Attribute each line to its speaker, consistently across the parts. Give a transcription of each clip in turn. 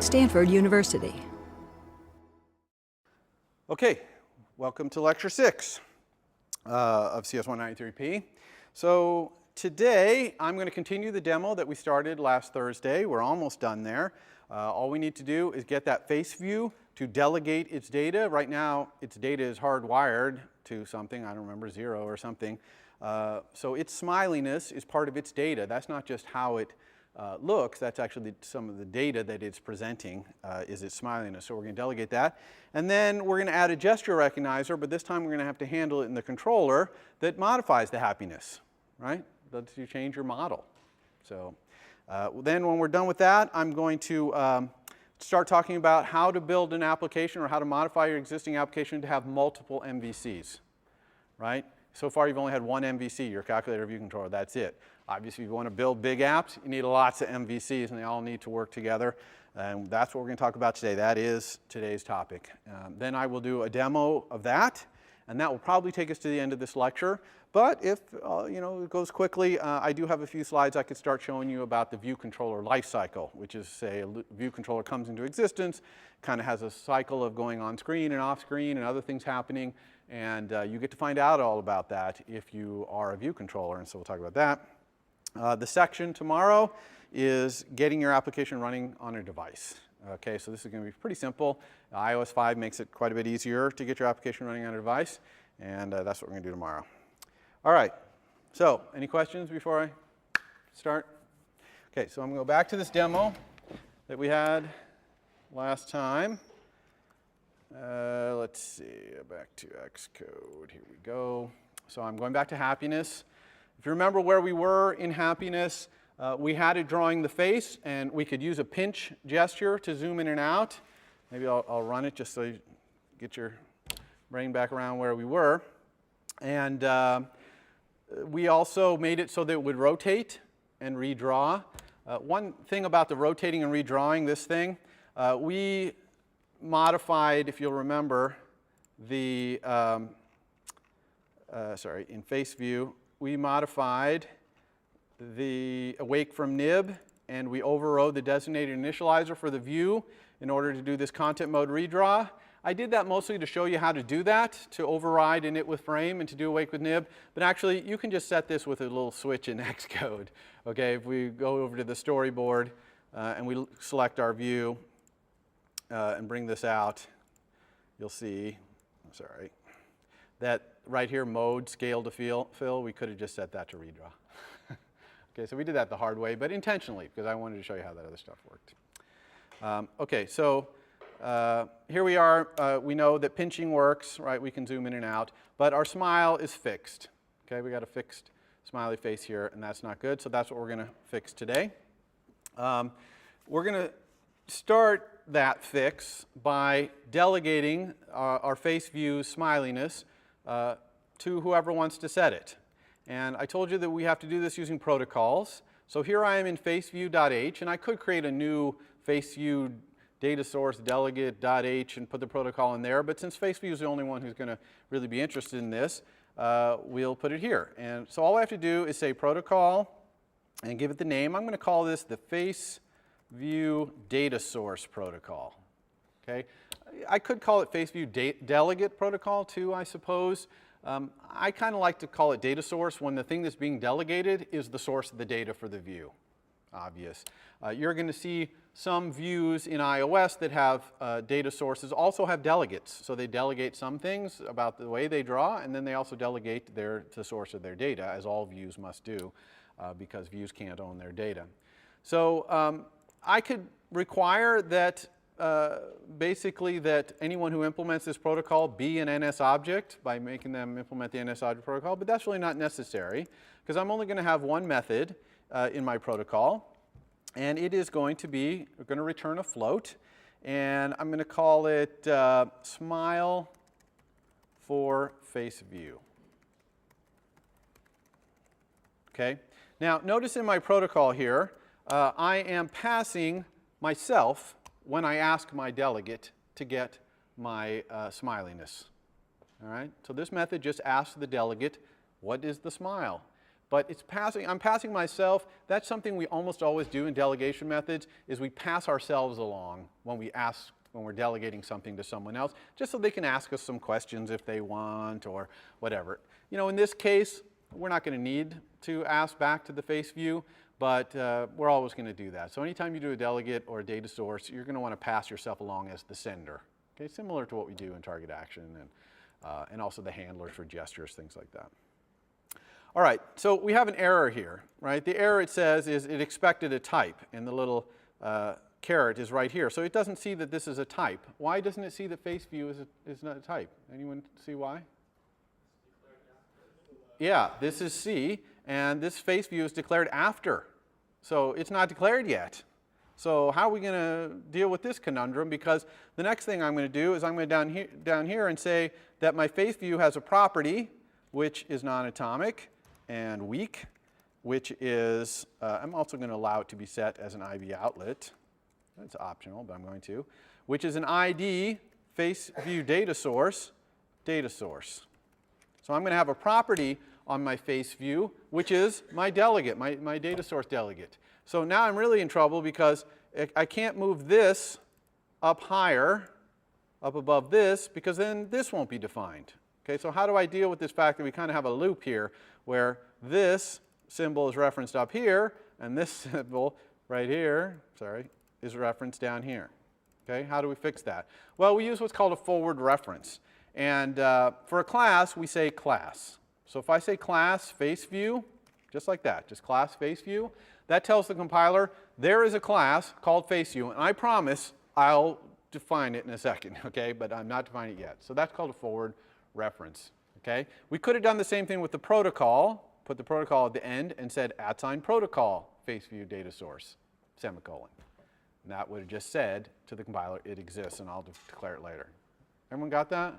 Speaker 1: Stanford University.
Speaker 2: Okay, welcome to Lecture 6 of CS193P. So today I'm going to continue the demo that we started last Thursday. We're almost done there. All we need to do is get that face view to delegate its data. Right now its data is hardwired to something, I don't remember, 0 or something. So its smiliness is part of its data. That's not just how it looks, that's actually some of the data that it's presenting is its smiliness. So we're going to delegate that. And then we're going to add a gesture recognizer, but this time we're going to have to handle it in the controller that modifies the happiness, right? Lets you change your model. So then when we're done with that, I'm going to start talking about how to build an application or how to modify your existing application to have multiple MVCs, right? So far you've only had one MVC, your calculator view controller, that's it. Obviously, if you want to build big apps, you need lots of MVCs, and they all need to work together. And that's what we're going to talk about today. That is today's topic. Then I will do a demo of that, and that will probably take us to the end of this lecture. But if it goes quickly, I do have a few slides I could start showing you about the view controller life cycle, which is, say, a view controller comes into existence, kind of has a cycle of going on screen and off screen and other things happening, and you get to find out all about that if you are a view controller, and so we'll talk about that. The section tomorrow is getting your application running on a device. Okay, so this is going to be pretty simple. iOS 5 makes it quite a bit easier to get your application running on a device, and that's what we're going to do tomorrow. All right, so any questions before I start? Okay, so I'm going to go back to this demo that we had last time. Let's see, back to Xcode. Here we go. So I'm going back to happiness. If you remember where we were in happiness, we had it drawing the face, and we could use a pinch gesture to zoom in and out. Maybe I'll run it just so you get your brain back around where we were. And we also made it so that it would rotate and redraw. One thing about the rotating and redrawing this thing, we modified, if you'll remember, the, in face view, we modified the awake from nib, and we overrode the designated initializer for the view in order to do this content mode redraw. I did that mostly to show you how to do that, to override init with frame and to do awake with nib. But actually, you can just set this with a little switch in Xcode. Okay, if we go over to the storyboard and we select our view and bring this out, you'll see, sorry, that right here, mode, scale to fill, we could have just set that to redraw. Okay, so we did that the hard way, but intentionally, because I wanted to show you how that other stuff worked. Okay, so here we are. We know that pinching works, right? We can zoom in and out, but our smile is fixed. Okay, we got a fixed smiley face here, and that's not good, so that's what we're going to fix today. We're going to start that fix by delegating our face view's smiliness to whoever wants to set it. And I told you that we have to do this using protocols. So here I am in faceview.h, and I could create a new faceview data source delegate.h and put the protocol in there, but since faceview is the only one who's going to really be interested in this, we'll put it here. And so all I have to do is say protocol and give it the name. I'm going to call this the faceview data source protocol. Okay? I could call it faceview delegate protocol too, I suppose. I kind of like to call it data source when the thing that's being delegated is the source of the data for the view. Obvious. You're going to see some views in iOS that have data sources also have delegates. So they delegate some things about the way they draw, and then they also delegate the source of their data, as all views must do, because views can't own their data. So I could require that basically that anyone who implements this protocol be an NS object by making them implement the NS object protocol, but that's really not necessary because I'm only going to have one method in my protocol, and it is going to be, we're going to return a float, and I'm going to call it smile for face view. Okay? Now notice in my protocol here, I am passing myself when I ask my delegate to get my smiliness. All right? So this method just asks the delegate, what is the smile? But it's passing, I'm passing myself. That's something we almost always do in delegation methods, is we pass ourselves along when we're delegating something to someone else, just so they can ask us some questions if they want or whatever. You know, in this case, we're not going to need to ask back to the face view, but we're always going to do that. So anytime you do a delegate or a data source, you're going to want to pass yourself along as the sender. Okay, similar to what we do in target action and also the handlers for gestures, things like that. All right, so we have an error here, right? The error, it says, is it expected a type, and the little caret is right here. So it doesn't see that this is a type. Why doesn't it see that face view is not a type? Anyone see why? Yeah, this is C, and this face view is declared after. So it's not declared yet. So how are we going to deal with this conundrum? Because the next thing I'm going to do is I'm going to down here and say that my face view has a property which is non-atomic and weak, which is, I'm also going to allow it to be set as an IV outlet. It's optional, but I'm going to, which is an ID face view data source. So I'm going to have a property on my face view, which is my delegate, my data source delegate. So now I'm really in trouble because I can't move this up higher, up above this, because then this won't be defined. Okay, so how do I deal with this fact that we kind of have a loop here where this symbol is referenced up here and this symbol right here, is referenced down here? Okay, how do we fix that? Well, we use what's called a forward reference. And for a class, we say class. So if I say class face view, just like that, just class face view, that tells the compiler there is a class called face view, and I promise I'll define it in a second, okay, but I'm not defining it yet. So that's called a forward reference, okay? We could have done the same thing with the protocol, put the protocol at the end and said @protocol face view data source, semicolon. And that would have just said to the compiler it exists and I'll declare it later. Everyone got that?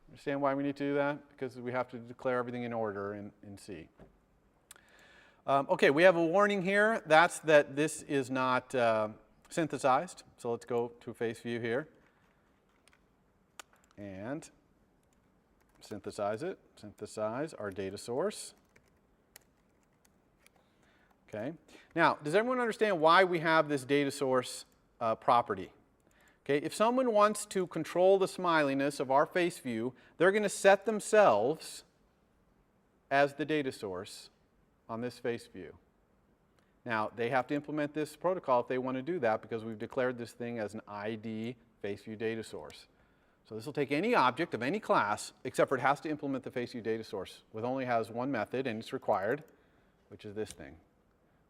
Speaker 2: Understand why we need to do that? Because we have to declare everything in order in C. Okay, we have a warning here. That's that this is not synthesized. So let's go to face view here and synthesize it. Synthesize our data source. Okay. Now, does everyone understand why we have this data source property? Okay, if someone wants to control the smiliness of our face view, they're going to set themselves as the data source on this face view. Now, they have to implement this protocol if they want to do that because we've declared this thing as an ID face view data source. So this will take any object of any class, except for it has to implement the face view data source, which only has one method, and it's required, which is this thing.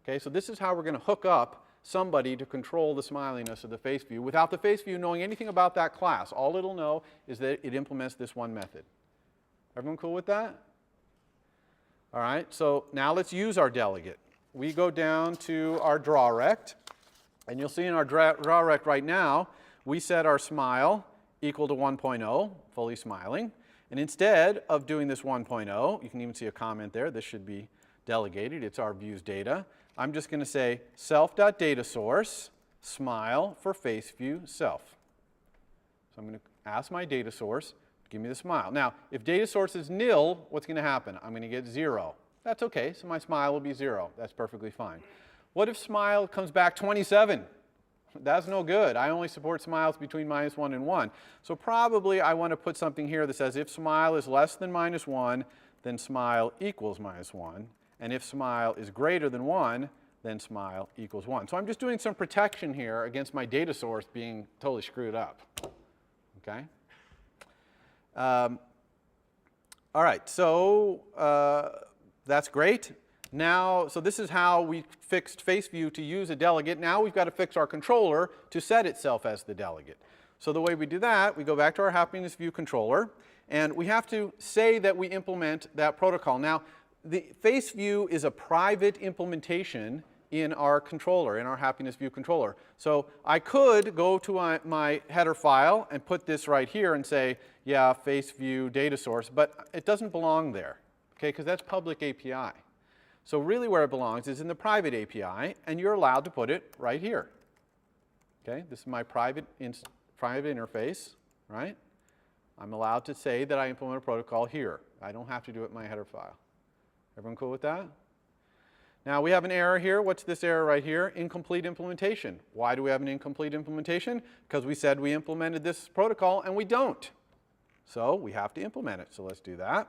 Speaker 2: Okay, so this is how we're going to hook up somebody to control the smiliness of the face view without the face view knowing anything about that class. All it'll know is that it implements this one method. Everyone cool with that? All right, so now let's use our delegate. We go down to our draw rect, and you'll see in our draw rect right now, we set our smile equal to 1.0, fully smiling. And instead of doing this 1.0, you can even see a comment there, this should be delegated, it's our views data. I'm just going to say self.dataSource smile for face view self. So I'm going to ask my data source, give me the smile. Now, if data source is nil, what's going to happen? I'm going to get 0. That's okay, so my smile will be 0. That's perfectly fine. What if smile comes back 27? That's no good. I only support smiles between -1 and 1. So probably I want to put something here that says if smile is less than -1, then smile equals -1. And if smile is greater than 1, then smile equals 1. So I'm just doing some protection here against my data source being totally screwed up. Okay? All right, so that's great. Now, so this is how we fixed face view to use a delegate. Now we've got to fix our controller to set itself as the delegate. So the way we do that, we go back to our happiness view controller, and we have to say that we implement that protocol. Now, the face view is a private implementation in our controller, in our happiness view controller. So I could go to my header file and put this right here and say, yeah, face view data source, but it doesn't belong there, okay, because that's public API. So really where it belongs is in the private API, and you're allowed to put it right here. Okay, this is my private interface, right? I'm allowed to say that I implement a protocol here. I don't have to do it in my header file. Everyone cool with that? Now we have an error here. What's this error right here? Incomplete implementation. Why do we have an incomplete implementation? Because we said we implemented this protocol and we don't. So we have to implement it. So let's do that.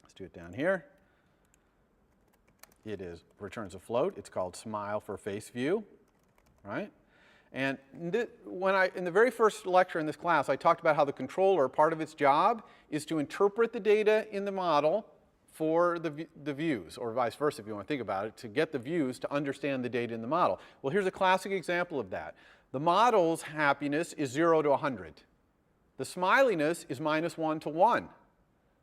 Speaker 2: Let's do it down here. It returns a float. It's called smile for face view, right? And in the very first lecture in this class, I talked about how the controller, part of its job is to interpret the data in the model for the views, or vice versa if you want to think about it, to get the views to understand the data in the model. Well, here's a classic example of that. The model's happiness is 0 to 100. The smiliness is -1 to 1.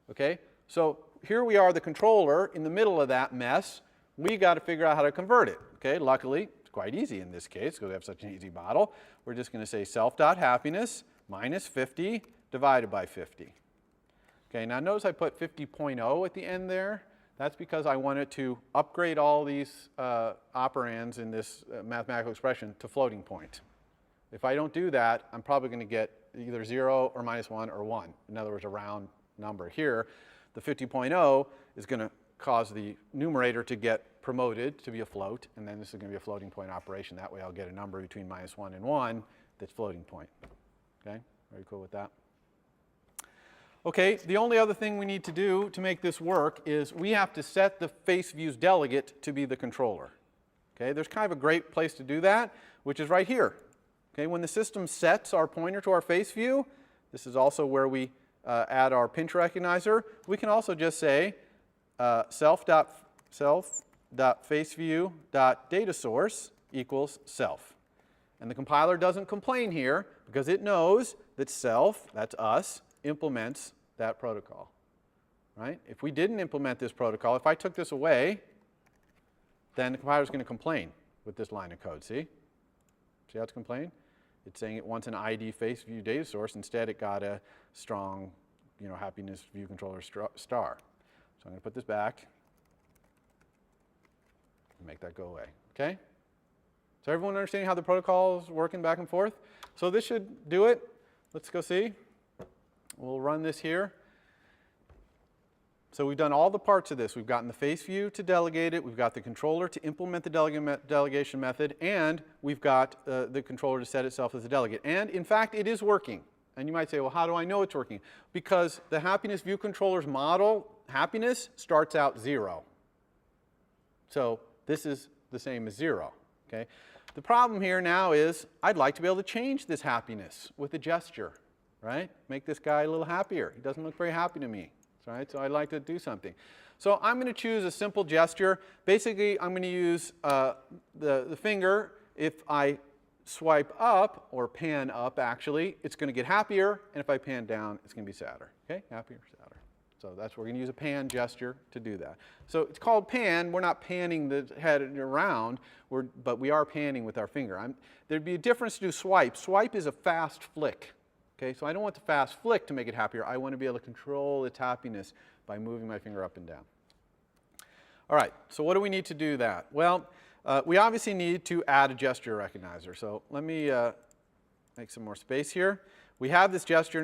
Speaker 2: Okay? So here we are, the controller, in the middle of that mess. We got to figure out how to convert it. Okay? Luckily, it's quite easy in this case because we have such an easy model. We're just going to say self.happiness minus 50 divided by 50. Okay, now notice I put 50.0 at the end there. That's because I wanted to upgrade all these operands in this mathematical expression to floating point. If I don't do that, I'm probably going to get either 0 or -1 or 1. In other words, a round number. Here, the 50.0 is going to cause the numerator to get promoted to be a float, and then this is going to be a floating point operation. That way I'll get a number between -1 and 1 that's floating point. Okay, very cool with that. Okay, the only other thing we need to do to make this work is we have to set the face views delegate to be the controller. Okay, there's kind of a great place to do that, which is right here. Okay, when the system sets our pointer to our face view, this is also where we add our pinch recognizer. We can also just say self.faceview.dataSource equals self. And the compiler doesn't complain here because it knows that self, that's us, implements that protocol, right? If we didn't implement this protocol, if I took this away, then the compiler is going to complain with this line of code. See how it's complaining? It's saying it wants an ID face view data source. Instead, it got a strong, happiness view controller star. So I'm going to put this back and make that go away. Okay? So everyone understanding how the protocol is working back and forth? So this should do it. Let's go see. We'll run this here. So we've done all the parts of this. We've gotten the face view to delegate it. We've got the controller to implement the delegation method. And we've got the controller to set itself as a delegate. And in fact, it is working. And you might say, well, how do I know it's working? Because the happiness view controller's model, happiness, starts out 0. So this is the same as 0. Okay? The problem here now is I'd like to be able to change this happiness with a gesture. Right? Make this guy a little happier. He doesn't look very happy to me. Right? So I'd like to do something. So I'm going to choose a simple gesture. Basically, I'm going to use the finger. If I swipe up, or pan up actually, it's going to get happier. And if I pan down, it's going to be sadder. Okay? Happier, sadder. So that's we're going to use a pan gesture to do that. So it's called pan. We're not panning the head around, but we are panning with our finger. There'd be a difference to do swipe. Swipe is a fast flick. Okay, so I don't want the fast flick to make it happier. I want to be able to control its happiness by moving my finger up and down. All right, so what do we need to do that? Well, we obviously need to add a gesture recognizer. So let me make some more space here. We have this gesture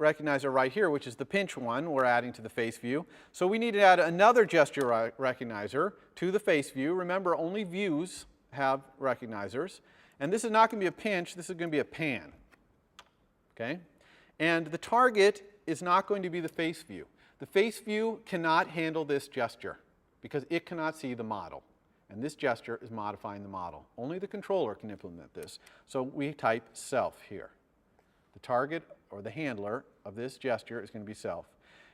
Speaker 2: recognizer right here, which is the pinch one we're adding to the face view. So we need to add another gesture recognizer to the face view. Remember, only views have recognizers. And this is not going to be a pinch. This is going to be a pan. Okay? And the target is not going to be the face view. The face view cannot handle this gesture because it cannot see the model. And this gesture is modifying the model. Only the controller can implement this. So we type self here. The target or the handler of this gesture is going to be self.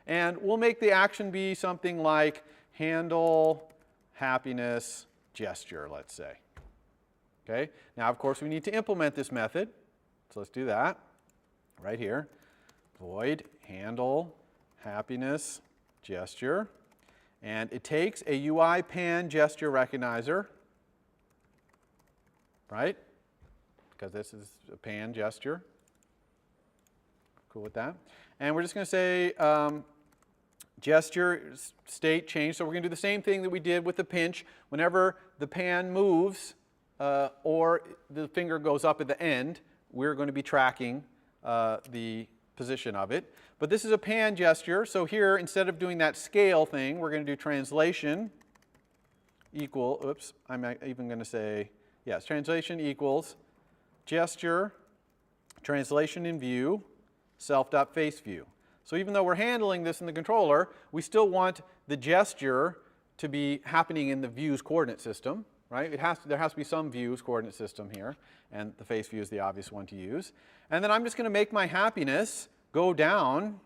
Speaker 2: And we'll make the action be something like handle happiness gesture, let's say. Okay? Now, of course, we need to implement this method. So let's do that. Right here, void handle happiness gesture, and it takes a UI pan gesture recognizer, right? Because this is a pan gesture. Cool with that. And we're just going to say gesture state change. So we're going to do the same thing that we did with the pinch. Whenever the pan moves or the finger goes up at the end, we're going to be tracking the position of it. But this is a pan gesture, so here, instead of doing that scale thing, we're going to do translation equal, oops, I'm even going to say, yes, translation equals gesture, translation in view, self.faceView. So even though we're handling this in the controller, we still want the gesture to be happening in the view's coordinate system, right? There has to be some view's coordinate system here, and the face view is the obvious one to use. And then I'm just going to make my happiness go down.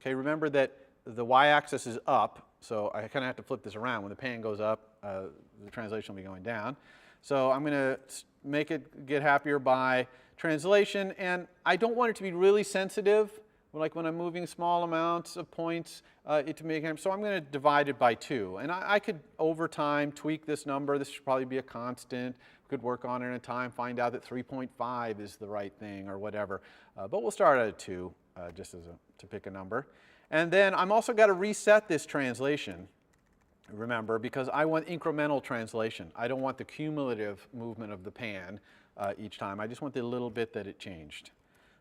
Speaker 2: Okay, remember that the y-axis is up, so I kind of have to flip this around. When the pan goes up, the translation will be going down. So I'm going to make it get happier by translation, and I don't want it to be really sensitive, like when I'm moving small amounts of points to make it, so I'm going to divide it by 2. And I could, over time, tweak this number. This should probably be a constant. We could work on it in time, find out that 3.5 is the right thing or whatever. But we'll start at 2, just to pick a number. And then I'm also got to reset this translation, remember, because I want incremental translation. I don't want the cumulative movement of the pan each time. I just want the little bit that it changed.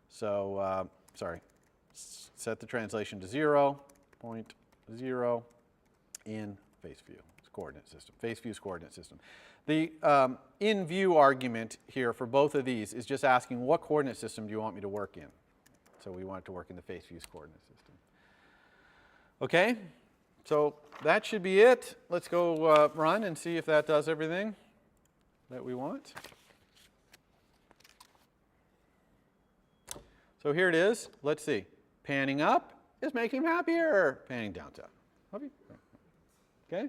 Speaker 2: So, set the translation to 0.0 in face view coordinate system, face view's coordinate system. The in view argument here for both of these is just asking what coordinate system do you want me to work in? So we want it to work in the face view's coordinate system. Okay, so that should be it. Let's go run and see if that does everything that we want. So here it is. Let's see. Panning up is making him happier. Panning down. Okay?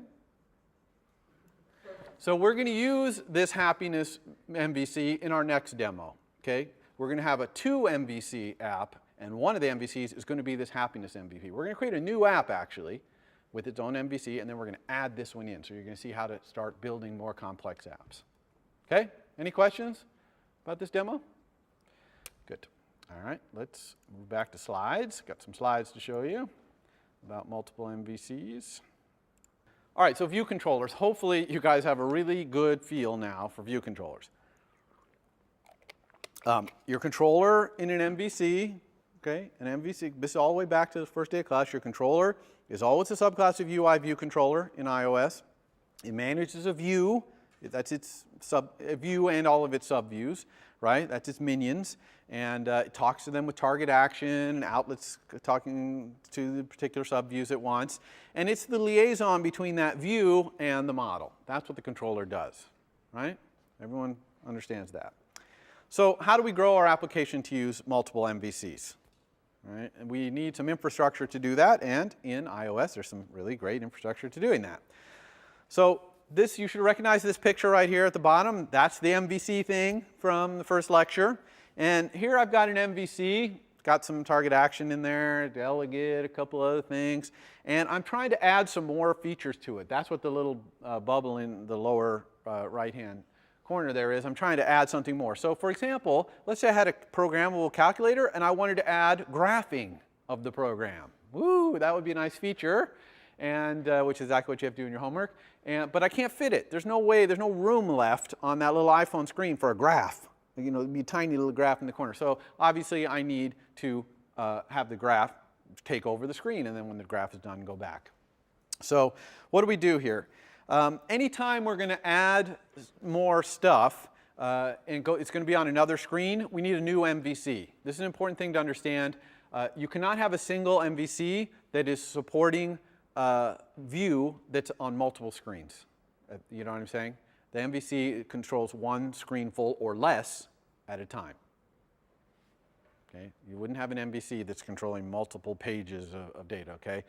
Speaker 2: So we're going to use this happiness MVC in our next demo. Okay? We're going to have a 2 MVC app, and one of the MVCs is going to be this happiness MVP. We're going to create a new app, actually, with its own MVC, and then we're going to add this one in. So you're going to see how to start building more complex apps. Okay? Any questions about this demo? Good. All right, let's move back to slides. Got some slides to show you about multiple MVCs. All right, so view controllers. Hopefully you guys have a really good feel now for view controllers. Your controller in an MVC, okay, an MVC, this is all the way back to the first day of class. Your controller is always a subclass of UI view controller in iOS. It manages a view. That's its view and all of its subviews, right? That's its minions. And it talks to them with target action and outlets talking to the particular subviews it wants. And it's the liaison between that view and the model. That's what the controller does, right? Everyone understands that. So how do we grow our application to use multiple MVCs? Right? And we need some infrastructure to do that, and in iOS there's some really great infrastructure to doing that. So you should recognize this picture right here at the bottom. That's the MVC thing from the first lecture. And here I've got an MVC, got some target action in there, delegate, a couple other things. And I'm trying to add some more features to it. That's what the little bubble in the lower right-hand corner there is. I'm trying to add something more. So for example, let's say I had a programmable calculator and I wanted to add graphing of the program. Woo, that would be a nice feature, and which is exactly what you have to do in your homework. But I can't fit it. There's no way, there's no room left on that little iPhone screen for a graph. You know, it'd be a tiny little graph in the corner. So obviously I need to have the graph take over the screen, and then when the graph is done, go back. So what do we do here? Anytime we're going to add more stuff, it's going to be on another screen, we need a new MVC. This is an important thing to understand. You cannot have a single MVC that is supporting view that's on multiple screens. You know what I'm saying? The MVC controls one screen full or less at a time. Okay? You wouldn't have an MVC that's controlling multiple pages of data. Okay?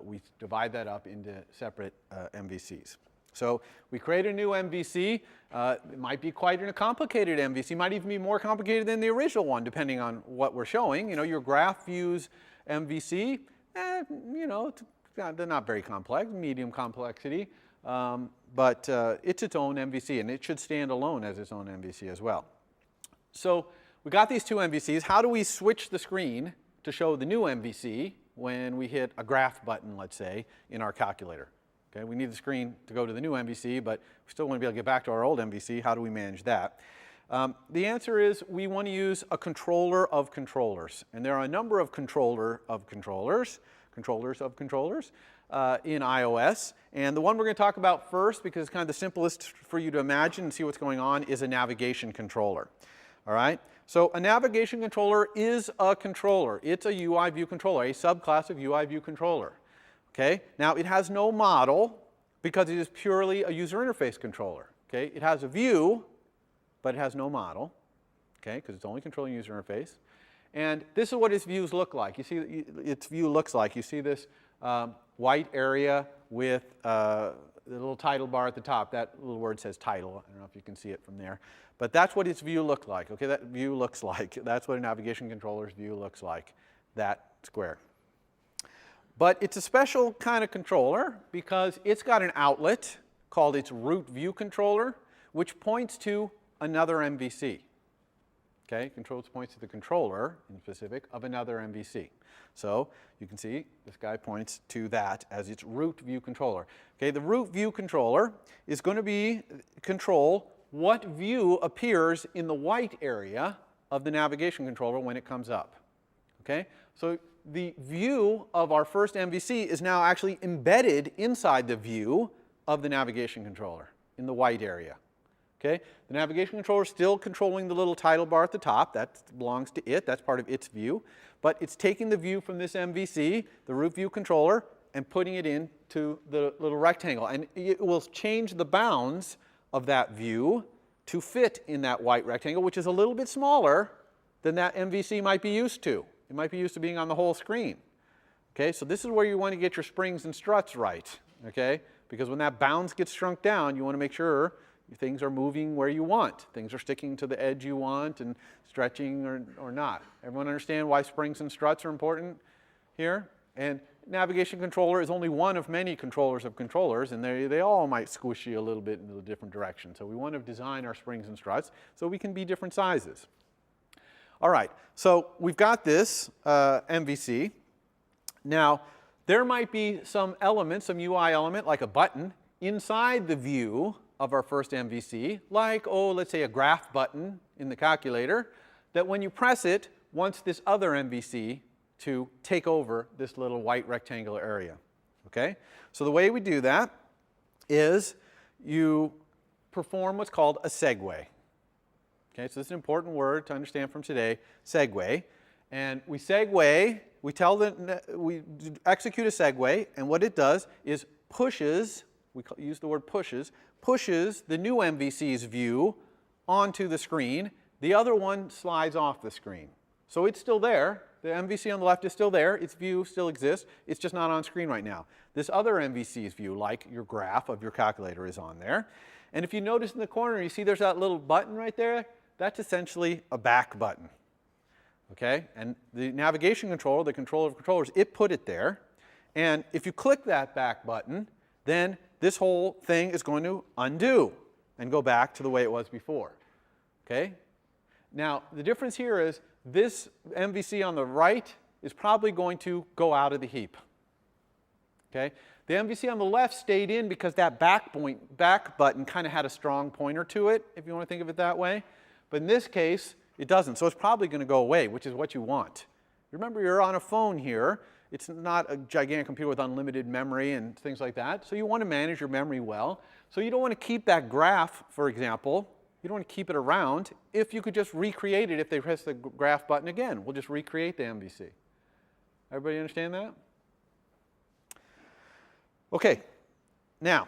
Speaker 2: We divide that up into separate MVCs. So we create a new MVC. It might be quite a complicated MVC. It might even be more complicated than the original one, depending on what we're showing. You know, your graph views MVC, you know, they're not very complex, medium complexity. But it's its own MVC, and it should stand alone as its own MVC as well. So we got these two MVCs. How do we switch the screen to show the new MVC when we hit a graph button, let's say, in our calculator? Okay, we need the screen to go to the new MVC, but we still want to be able to get back to our old MVC. How do we manage that? The answer is we want to use a controller of controllers. And there are a number of controllers in iOS. And the one we're going to talk about first, because it's kind of the simplest for you to imagine and see what's going on, is a navigation controller. All right? So a navigation controller is a controller. It's a UI view controller, a subclass of UI view controller. Okay? Now, it has no model because it is purely a user interface controller. Okay? It has a view, but it has no model, okay, because it's only controlling user interface. And this is what its views look like. You see, its view looks like. You see this white area with the little title bar at the top. That little word says title. I don't know if you can see it from there. But that's what its view looks like. Okay, that view looks like. That's what a navigation controller's view looks like, that square. But it's a special kind of controller because it's got an outlet called its root view controller, which points to another MVC. Okay, controls points to the controller, in specific, of another MVC. So you can see this guy points to that as its root view controller. Okay, the root view controller is going to control what view appears in the white area of the navigation controller when it comes up. Okay, so the view of our first MVC is now actually embedded inside the view of the navigation controller in the white area. Okay? The navigation controller is still controlling the little title bar at the top. That belongs to it. That's part of its view. But it's taking the view from this MVC, the root view controller, and putting it into the little rectangle. And it will change the bounds of that view to fit in that white rectangle, which is a little bit smaller than that MVC might be used to. It might be used to being on the whole screen. Okay? So this is where you want to get your springs and struts right. Okay? Because when that bounds gets shrunk down, you want to make sure things are moving where you want. Things are sticking to the edge you want and stretching or not. Everyone understand why springs and struts are important here? And navigation controller is only one of many controllers of controllers, and they all might squish you a little bit in a different direction. So we want to design our springs and struts so we can be different sizes. All right, so we've got this MVC. Now, there might be some element, some UI element, like a button, inside the view of our first MVC, like, oh, let's say a graph button in the calculator, that when you press it, wants this other MVC to take over this little white rectangular area. Okay? So the way we do that is you perform what's called a segue. Okay, so this is an important word to understand from today, segue. And we segue, we execute a segue, and what it does is pushes, use the word pushes the new MVC's view onto the screen. The other one slides off the screen. So it's still there. The MVC on the left is still there. Its view still exists. It's just not on screen right now. This other MVC's view, like your graph of your calculator, is on there. And if you notice in the corner, you see there's that little button right there. That's essentially a back button. Okay? And the navigation controller, the controller of controllers, it put it there. And if you click that back button, then this whole thing is going to undo and go back to the way it was before. Okay? Now, the difference here is this MVC on the right is probably going to go out of the heap. Okay? The MVC on the left stayed in because that back button kind of had a strong pointer to it, if you want to think of it that way. But in this case, it doesn't. So it's probably going to go away, which is what you want. Remember, you're on a phone here. It's not a gigantic computer with unlimited memory and things like that. So you want to manage your memory well. So you don't want to keep that graph, for example. You don't want to keep it around. If you could just recreate it if they press the graph button again. We'll just recreate the MVC. Everybody understand that? Okay. Now,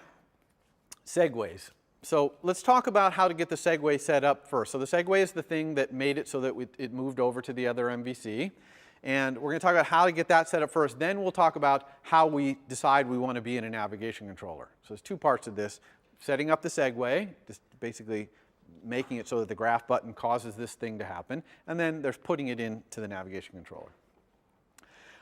Speaker 2: segues. So let's talk about how to get the segue set up first. So the segue is the thing that made it so that it moved over to the other MVC. And we're going to talk about how to get that set up first. Then we'll talk about how we decide we want to be in a navigation controller. So there's two parts of this. Setting up the segue, just basically making it so that the graph button causes this thing to happen. And then there's putting it into the navigation controller.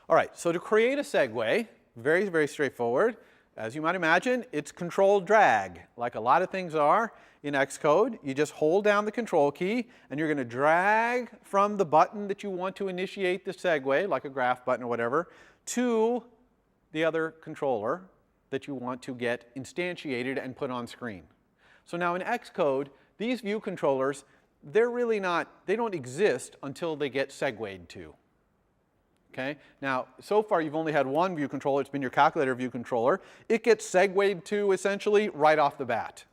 Speaker 2: All right, so to create a segue, very, very straightforward. As you might imagine, it's control drag, like a lot of things are in Xcode. You just hold down the control key, and you're going to drag from the button that you want to initiate the segue, like a graph button or whatever, to the other controller that you want to get instantiated and put on screen. So now in Xcode, these view controllers, they're really not, they don't exist until they get segued to. Okay? Now, so far you've only had one view controller. It's been your calculator view controller. It gets segued to essentially right off the bat.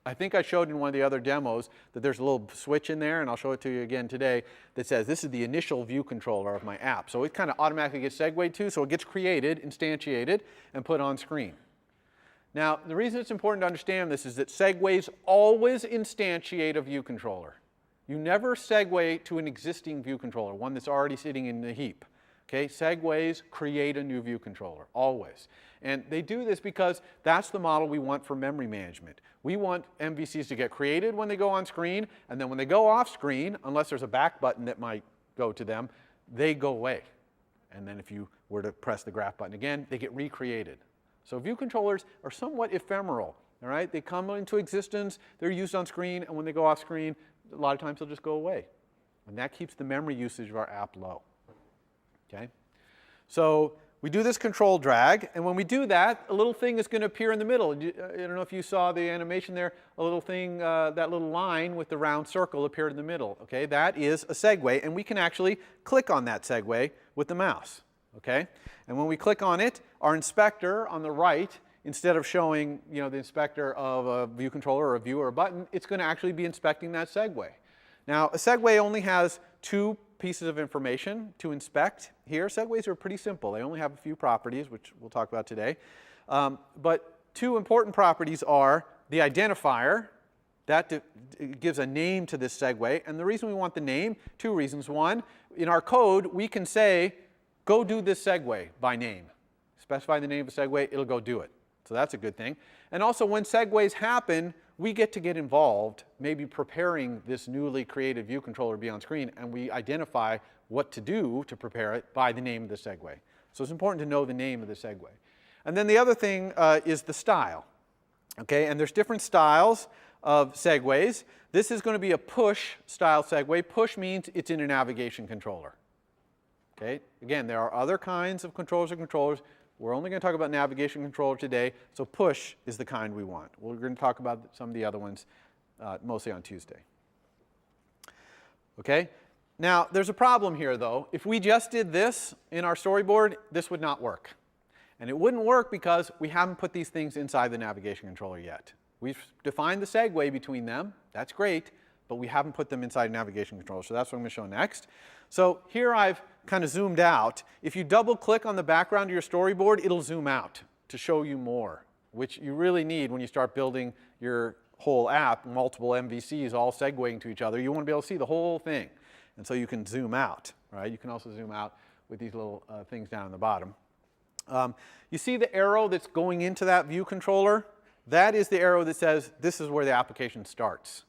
Speaker 2: I think I showed in one of the other demos that there's a little switch in there, and I'll show it to you again today, that says this is the initial view controller of my app. So it kind of automatically gets segued to, so it gets created, instantiated, and put on screen. Now, the reason it's important to understand this is that segues always instantiate a view controller. You never segue to an existing view controller, one that's already sitting in the heap. Okay? Segues create a new view controller, always. And they do this because that's the model we want for memory management. We want MVCs to get created when they go on screen, and then when they go off screen, unless there's a back button that might go to them, they go away. And then if you were to press the graph button again, they get recreated. So view controllers are somewhat ephemeral. All right? They come into existence, they're used on screen, and when they go off screen, a lot of times they'll just go away. And that keeps the memory usage of our app low. Okay? So we do this control drag, and when we do that, a little thing is going to appear in the middle. I don't know if you saw the animation there, a little thing, that little line with the round circle appeared in the middle. Okay? That is a segue, and we can actually click on that segue with the mouse. Okay? And when we click on it, our inspector on the right, instead of showing the inspector of a view controller or a view or a button, it's going to actually be inspecting that segue. Now, a segue only has two pieces of information to inspect here. Segues are pretty simple. They only have a few properties, which we'll talk about today. But two important properties are the identifier. That gives a name to this segue. And the reason we want the name, two reasons. One, in our code, we can say, go do this segue by name. Specify the name of the segue, it'll go do it. So that's a good thing. And also, when segues happen, we get to get involved, maybe preparing this newly created view controller to be on screen, and we identify what to do to prepare it by the name of the segue. So it's important to know the name of the segue. And then the other thing is the style. Okay, and there's different styles of segues. This is going to be a push style segue. Push means it's in a navigation controller. Okay, again, there are other kinds of controllers. We're only going to talk about navigation controller today, so push is the kind we want. We're going to talk about some of the other ones mostly on Tuesday. Okay? Now, there's a problem here, though. If we just did this in our storyboard, this would not work. And it wouldn't work because we haven't put these things inside the navigation controller yet. We've defined the segue between them. That's great, but we haven't put them inside a navigation controller, so that's what I'm going to show next. So here I've kind of zoomed out. If you double click on the background of your storyboard, it'll zoom out to show you more, which you really need when you start building your whole app, multiple MVCs all segueing to each other. You want to be able to see the whole thing. And so you can zoom out, right? You can also zoom out with these little things down in the bottom. You see the arrow that's going into that view controller? That is the arrow that says this is where the application starts.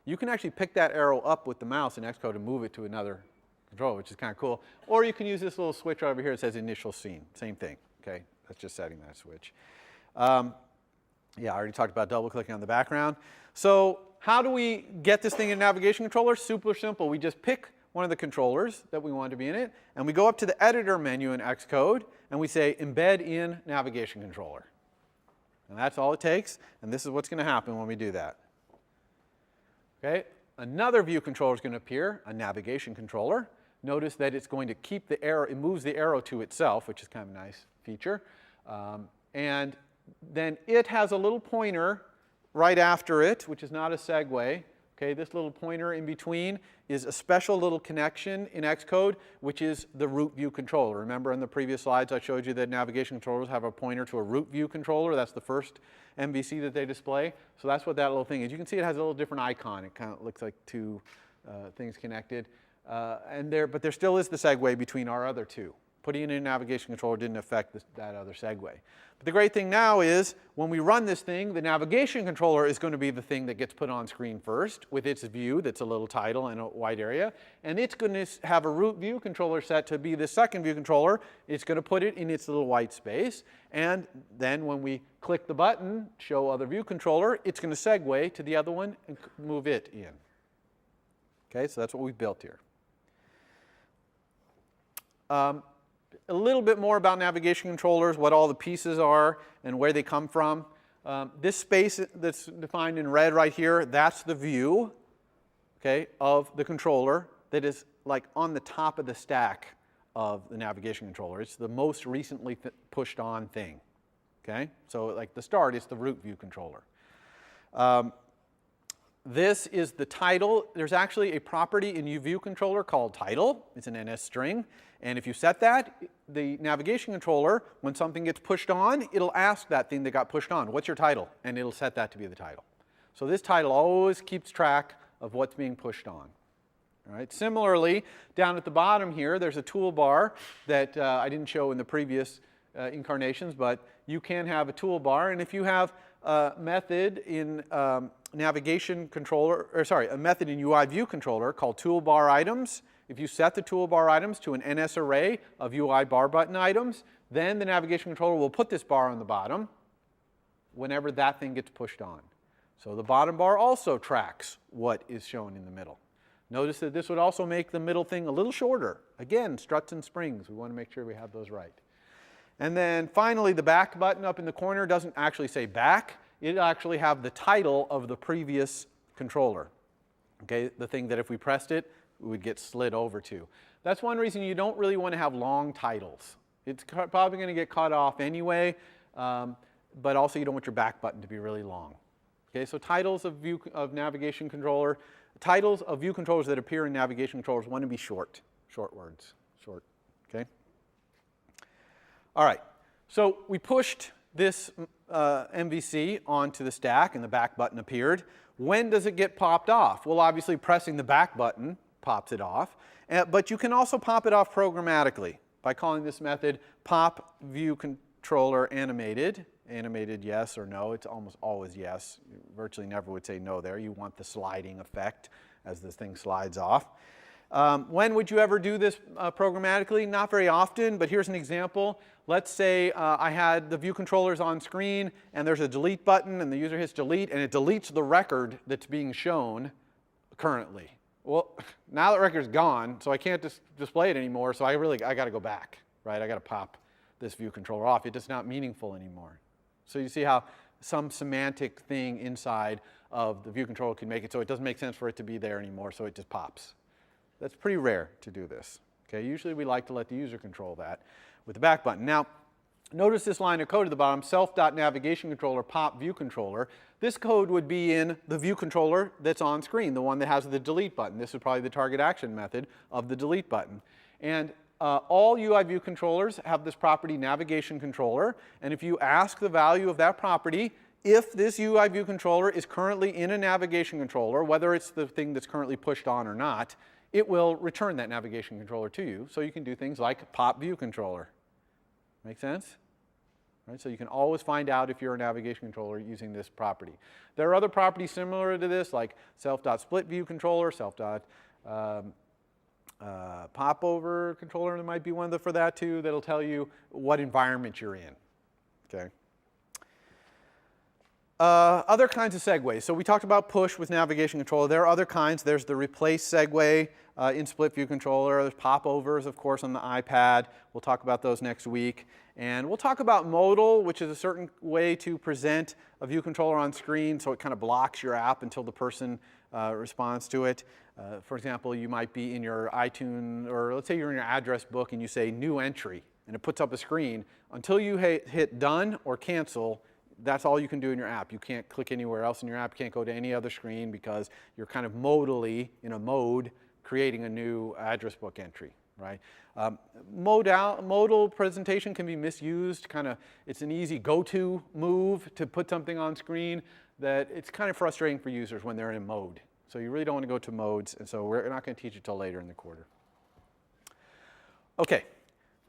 Speaker 2: You can actually pick that arrow up with the mouse in Xcode and move it to another controller, which is kind of cool. Or you can use this little switch over here that says initial scene. Same thing. Okay, that's just setting that switch. Yeah, I already talked about double clicking on the background. So how do we get this thing in navigation controller? Super simple. We just pick one of the controllers that we want to be in it, and we go up to the editor menu in Xcode, and we say embed in navigation controller. And that's all it takes, and this is what's going to happen when we do that. Okay, another view controller is going to appear, a navigation controller. Notice that it's going to keep the arrow, it moves the arrow to itself, which is kind of a nice feature. And then it has a little pointer right after it, which is not a segue. Okay, this little pointer in between is a special little connection in Xcode, which is the root view controller. Remember in the previous slides I showed you that navigation controllers have a pointer to a root view controller. That's the first MVC that they display. So that's what that little thing is. You can see it has a little different icon. It kind of looks like two things connected. But there still is the segue between our other two. Putting it in a navigation controller didn't affect that other segue. But the great thing now is when we run this thing, the navigation controller is going to be the thing that gets put on screen first with its view that's a little title and a white area. And it's going to have a root view controller set to be the second view controller. It's going to put it in its little white space. And then when we click the button, show other view controller, it's going to segue to the other one and move it in. Okay, so that's what we've built here. A little bit more about navigation controllers, what all the pieces are and where they come from. This space that's defined in red right here, that's the view. okay, of the controller that is like on the top of the stack of the navigation controller. It's the most recently pushed on thing, okay? So like the start is the root view controller. This is the title. There's actually a property in view controller called title. It's an NS string. And if you set that, the navigation controller, when something gets pushed on, it'll ask that thing that got pushed on, what's your title? And it'll set that to be the title. So this title always keeps track of what's being pushed on. All right. Similarly, down at the bottom here, there's a toolbar that I didn't show in the previous incarnations, but you can have a toolbar. And if you have a method in navigation controller, or sorry, a method in UI view controller called toolbar items, if you set the toolbar items to an NS array of UI bar button items, then the navigation controller will put this bar on the bottom whenever that thing gets pushed on. So the bottom bar also tracks what is shown in the middle. Notice that this would also make the middle thing a little shorter. Again, struts and springs. We want to make sure we have those right. And then finally, the back button up in the corner doesn't actually say back. It'll actually have the title of the previous controller. Okay, the thing that if we pressed it, we would get slid over to. That's one reason you don't really want to have long titles. It's probably going to get cut off anyway, but also you don't want your back button to be really long. Okay, so titles of navigation controller, titles of view controllers that appear in navigation controllers want to be short words, short, okay? All right, so we pushed this MVC onto the stack and the back button appeared. When does it get popped off? Well, obviously pressing the back button pops it off, but you can also pop it off programmatically by calling this method pop view controller animated. Animated yes or no, it's almost always yes. You virtually never would say no there. You want the sliding effect as this thing slides off. When would you ever do this programmatically? Not very often, but here's an example. Let's say I had the view controllers on screen and there's a delete button and the user hits delete and it deletes the record that's being shown currently. Well, now that record's gone, so I can't display it anymore, so I got to go back, right? I got to pop this view controller off. It's just not meaningful anymore. So you see how some semantic thing inside of the view controller can make it so it doesn't make sense for it to be there anymore, so it just pops. That's pretty rare to do this. Okay, usually we like to let the user control that with the back button. Now, notice this line of code at the bottom, self.navigation controller pop view controller. This code would be in the view controller that's on screen, the one that has the delete button. This is probably the target action method of the delete button. And all UI view controllers have this property navigation controller, and if you ask the value of that property, if this UI view controller is currently in a navigation controller, whether it's the thing that's currently pushed on or not, it will return that navigation controller to you. So you can do things like pop view controller. Make sense? Right, so you can always find out if you're a navigation controller using this property. There are other properties similar to this, like self.split view controller, popover controller, there might be one for that too, that'll tell you what environment you're in. Okay. Other kinds of segues. So we talked about push with navigation controller. There are other kinds. There's the replace segue in split view controller. There's popovers, of course, on the iPad. We'll talk about those next week. And we'll talk about modal, which is a certain way to present a view controller on screen so it kind of blocks your app until the person responds to it. For example, you might be in your iTunes, or let's say you're in your address book and you say new entry, and it puts up a screen. Until you hit done or cancel, that's all you can do in your app. You can't click anywhere else in your app. You can't go to any other screen because you're kind of modally, in a mode, creating a new address book entry, right? Modal presentation can be misused. It's an easy go-to move to put something on screen that it's kind of frustrating for users when they're in mode. So you really don't want to go to modes, and so we're not going to teach it till later in the quarter. Okay,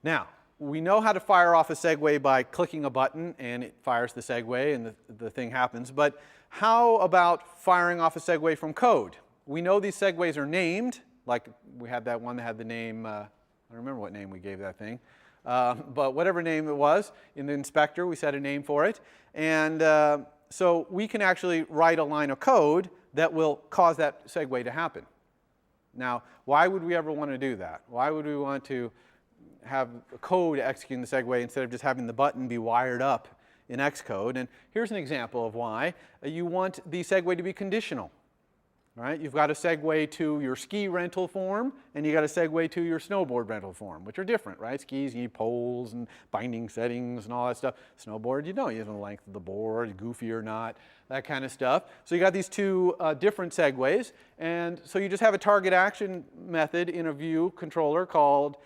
Speaker 2: now, we know how to fire off a segue by clicking a button and it fires the segue and the thing happens, but how about firing off a segue from code? We know these segues are named, like we had that one that had the name, I don't remember what name we gave that thing, but whatever name it was, in the inspector we set a name for it, and so we can actually write a line of code that will cause that segue to happen. Now, why would we ever want to do that? Why would we want to have code executing the segue instead of just having the button be wired up in Xcode? And here's an example of why. You want the segue to be conditional. All right? You've got to segue to your ski rental form, and you got to segue to your snowboard rental form, which are different, right? Skis, you need poles and binding settings and all that stuff. Snowboard, you don't. You have the length of the board, goofy or not, that kind of stuff. So you got these two different segues, and so you just have a target action method in a view controller called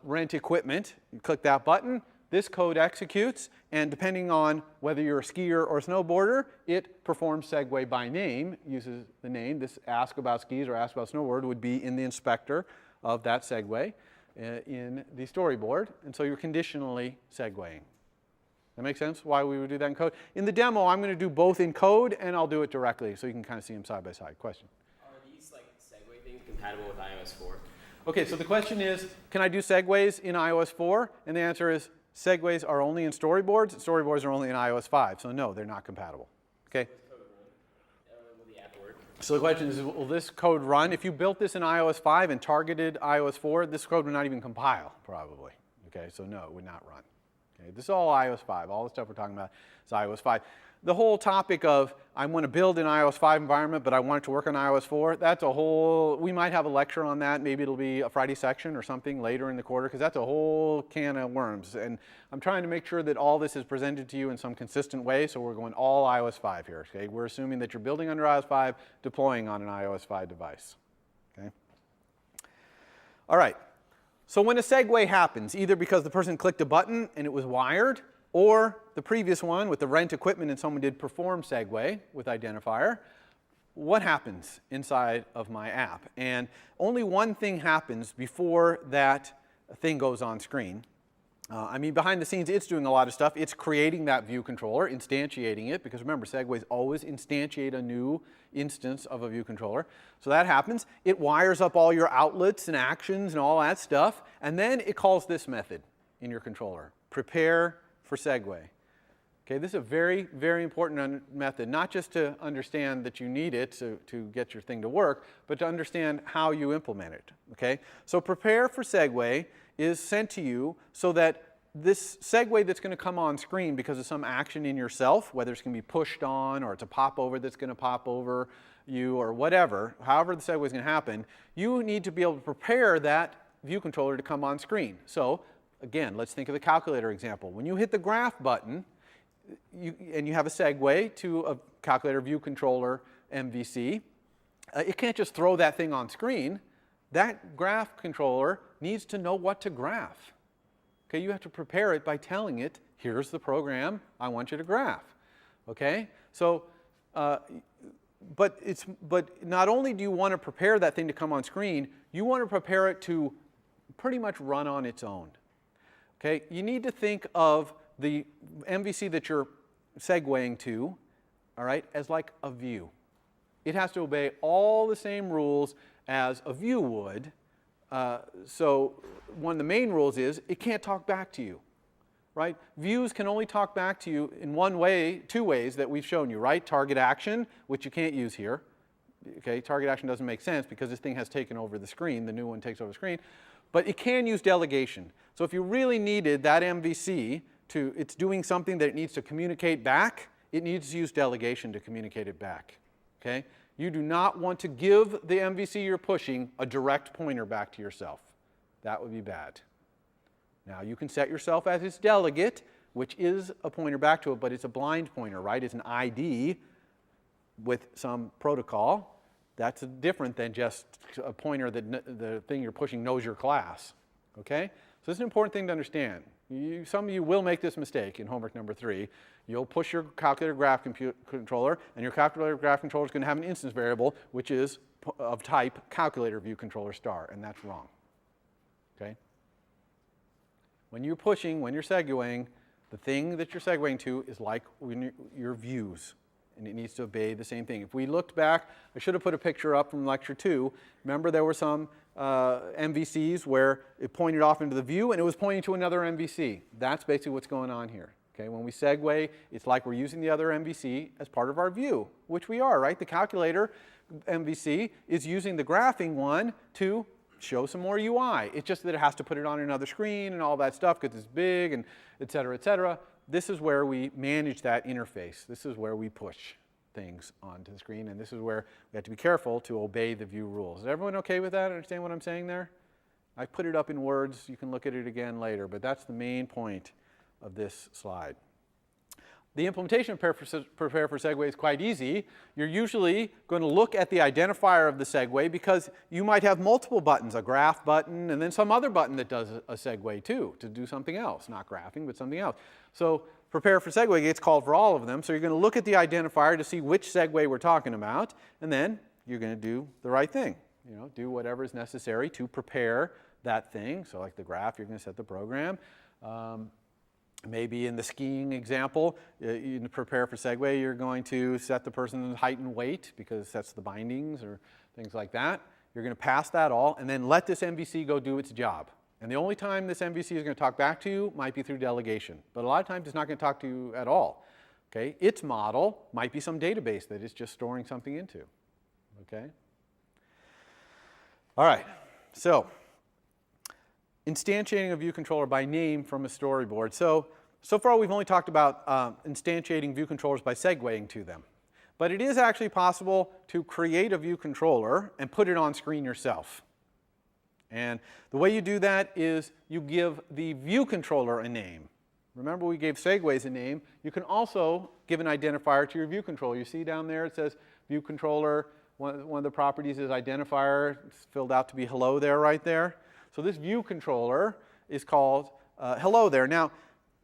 Speaker 2: rent equipment. You click that button. This code executes, and depending on whether you're a skier or a snowboarder, it performs segue by name, uses the name. This ask about skis or ask about snowboard would be in the inspector of that segue in the storyboard, and so you're conditionally segueing. That makes sense why we would do that in code? In the demo, I'm going to do both in code, and I'll do it directly, so you can kind of see them side by side. Question?
Speaker 1: Are these like segue things compatible with iOS 4?
Speaker 2: Okay, so the question is, can I do segues in iOS 4? And the answer is, segues are only in storyboards. Storyboards are only in iOS 5. So no, they're not compatible. Okay?
Speaker 1: Will the app work?
Speaker 2: So the question is, will this code run? If you built this in iOS 5 and targeted iOS 4, this code would not even compile, probably. Okay, so no, it would not run. Okay, this is all iOS 5. All the stuff we're talking about is iOS 5. The whole topic of I want to build an iOS 5 environment, but I want it to work on iOS 4, that's a whole, we might have a lecture on that. Maybe it'll be a Friday section or something later in the quarter, because that's a whole can of worms. And I'm trying to make sure that all this is presented to you in some consistent way, so we're going all iOS 5 here. Okay? We're assuming that you're building under iOS 5, deploying on an iOS 5 device. Okay? All right. So when a segue happens, either because the person clicked a button and it was wired, or the previous one with the rent equipment and someone did perform segue with identifier, what happens inside of my app? And only one thing happens before that thing goes on screen. I mean, behind the scenes, it's doing a lot of stuff. It's creating that view controller, instantiating it, because remember, segues always instantiate a new instance of a view controller. So that happens. It wires up all your outlets and actions and all that stuff, and then it calls this method in your controller, prepare for segue. Okay, this is a very, very important method, not just to understand that you need it to get your thing to work, but to understand how you implement it. Okay, so prepare for segue is sent to you so that this segue that's going to come on screen because of some action in yourself, whether it's going to be pushed on or it's a popover that's going to pop over you or whatever, however the segue is going to happen, you need to be able to prepare that view controller to come on screen. So again, let's think of the calculator example. When you hit the graph button and you have a segue to a calculator view controller MVC, it can't just throw that thing on screen. That graph controller needs to know what to graph. Okay, you have to prepare it by telling it, here's the program I want you to graph. Okay, so but not only do you want to prepare that thing to come on screen, you want to prepare it to pretty much run on its own. Okay, you need to think of the MVC that you're segueing to, all right, as like a view. It has to obey all the same rules as a view would. So one of the main rules is it can't talk back to you, right? Views can only talk back to you in one way, two ways that we've shown you, right? Target action, which you can't use here. Okay, target action doesn't make sense because this thing has taken over the screen. The new one takes over the screen. But it can use delegation. So if you really needed that MVC to, it's doing something that it needs to communicate back, it needs to use delegation to communicate it back. Okay? You do not want to give the MVC you're pushing a direct pointer back to yourself. That would be bad. Now you can set yourself as its delegate, which is a pointer back to it, but it's a blind pointer, right? It's an ID with some protocol. That's different than just a pointer that the thing you're pushing knows your class. Okay? So this is an important thing to understand. Some of you will make this mistake in homework number 3. You'll push your calculator graph controller, and your calculator graph controller is going to have an instance variable, which is of type calculator view controller star, and that's wrong. Okay? When you're pushing, when you're segueing, the thing that you're segueing to is like your views, and it needs to obey the same thing. If we looked back, I should have put a picture up from lecture 2. Remember there were some MVCs where it pointed off into the view and it was pointing to another MVC. That's basically what's going on here. Okay, when we segue, it's like we're using the other MVC as part of our view, which we are, right? The calculator MVC is using the graphing one to show some more UI. It's just that it has to put it on another screen and all that stuff because it's big and et cetera, et cetera. This is where we manage that interface. This is where we push. things onto the screen, and this is where we have to be careful to obey the view rules. Is everyone okay with that? Understand what I'm saying there? I put it up in words. You can look at it again later, but that's the main point of this slide. The implementation of Prepare for Segue is quite easy. You're usually going to look at the identifier of the segue because you might have multiple buttons, a graph button and then some other button that does a segue too, to do something else, not graphing, but something else. So Prepare for Segue gets called for all of them. So you're going to look at the identifier to see which segue we're talking about, and then you're going to do the right thing. Do whatever is necessary to prepare that thing. So like the graph, you're going to set the program. Maybe in the skiing example, in Prepare for Segue, you're going to set the person's height and weight because that's the bindings or things like that. You're going to pass that all and then let this MVC go do its job. And the only time this MVC is going to talk back to you might be through delegation. But a lot of times it's not going to talk to you at all. Okay? Its model might be some database that it's just storing something into. Okay? All right. So instantiating a view controller by name from a storyboard. So far we've only talked about instantiating view controllers by segueing to them. But it is actually possible to create a view controller and put it on screen yourself. And the way you do that is you give the view controller a name. Remember we gave segues a name. You can also give an identifier to your view controller. You see down there it says view controller. One of the properties is identifier. It's filled out to be hello there, right there. So this view controller is called hello there. Now,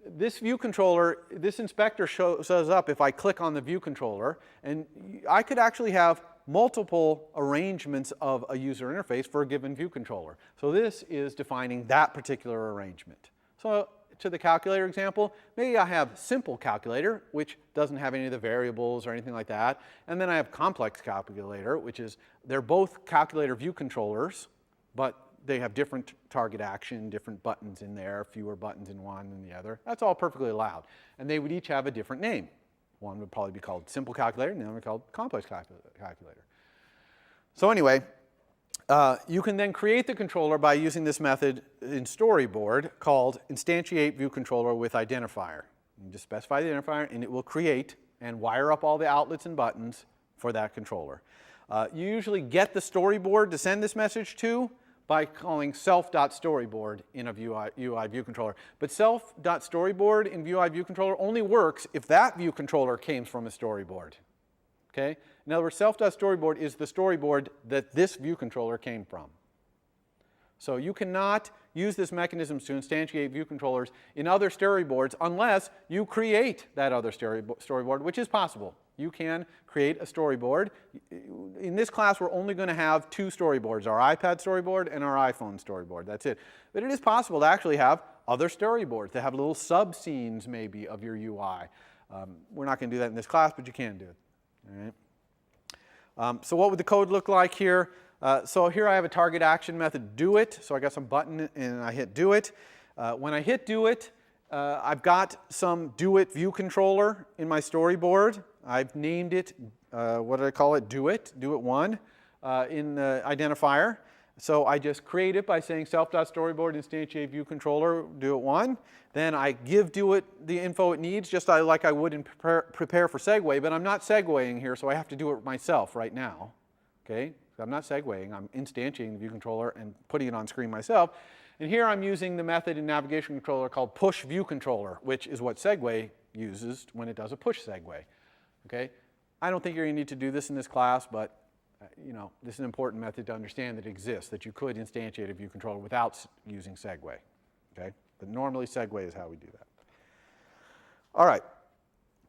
Speaker 2: this view controller, this inspector shows up if I click on the view controller, and I could actually have multiple arrangements of a user interface for a given view controller. So this is defining that particular arrangement. So to the calculator example, maybe I have simple calculator, which doesn't have any of the variables or anything like that, and then I have complex calculator, which is, they're both calculator view controllers, but they have different target action, different buttons in there, fewer buttons in one than the other. That's all perfectly allowed. And they would each have a different name. One would probably be called simple calculator, and the other would be called complex calculator. So anyway, you can then create the controller by using this method in storyboard called instantiate view controller with identifier. You just specify the identifier, and it will create and wire up all the outlets and buttons for that controller. You usually get the storyboard to send this message to by calling self.storyboard in a UI view controller. But self.storyboard in UI view controller only works if that view controller came from a storyboard. Okay? In other words, self.storyboard is the storyboard that this view controller came from. So you cannot use this mechanism to instantiate view controllers in other storyboards unless you create that other storyboard, which is possible. You can create a storyboard. In this class, we're only going to have two storyboards, our iPad storyboard and our iPhone storyboard. That's it. But it is possible to actually have other storyboards, to have little sub-scenes maybe of your UI. We're not going to do that in this class, but you can do it. All right. So what would the code look like here? So here I have a target action method, do it. So I got some button and I hit do it. When I hit do it, I've got some do it view controller in my storyboard. I've named it, what did I call it? Do it 1 in the identifier. So I just create it by saying self.storyboard instantiate view controller, do it 1. Then I give do it the info it needs, just like I would in prepare for segue, but I'm not segueing here, so I have to do it myself right now. Okay? I'm not segueing, I'm instantiating the view controller and putting it on screen myself. And here I'm using the method in navigation controller called push view controller, which is what segue uses when it does a push segue. Okay? I don't think you're going to need to do this in this class, but this is an important method to understand that it exists, that you could instantiate a view controller without using segue. Okay? But normally segue is how we do that. All right.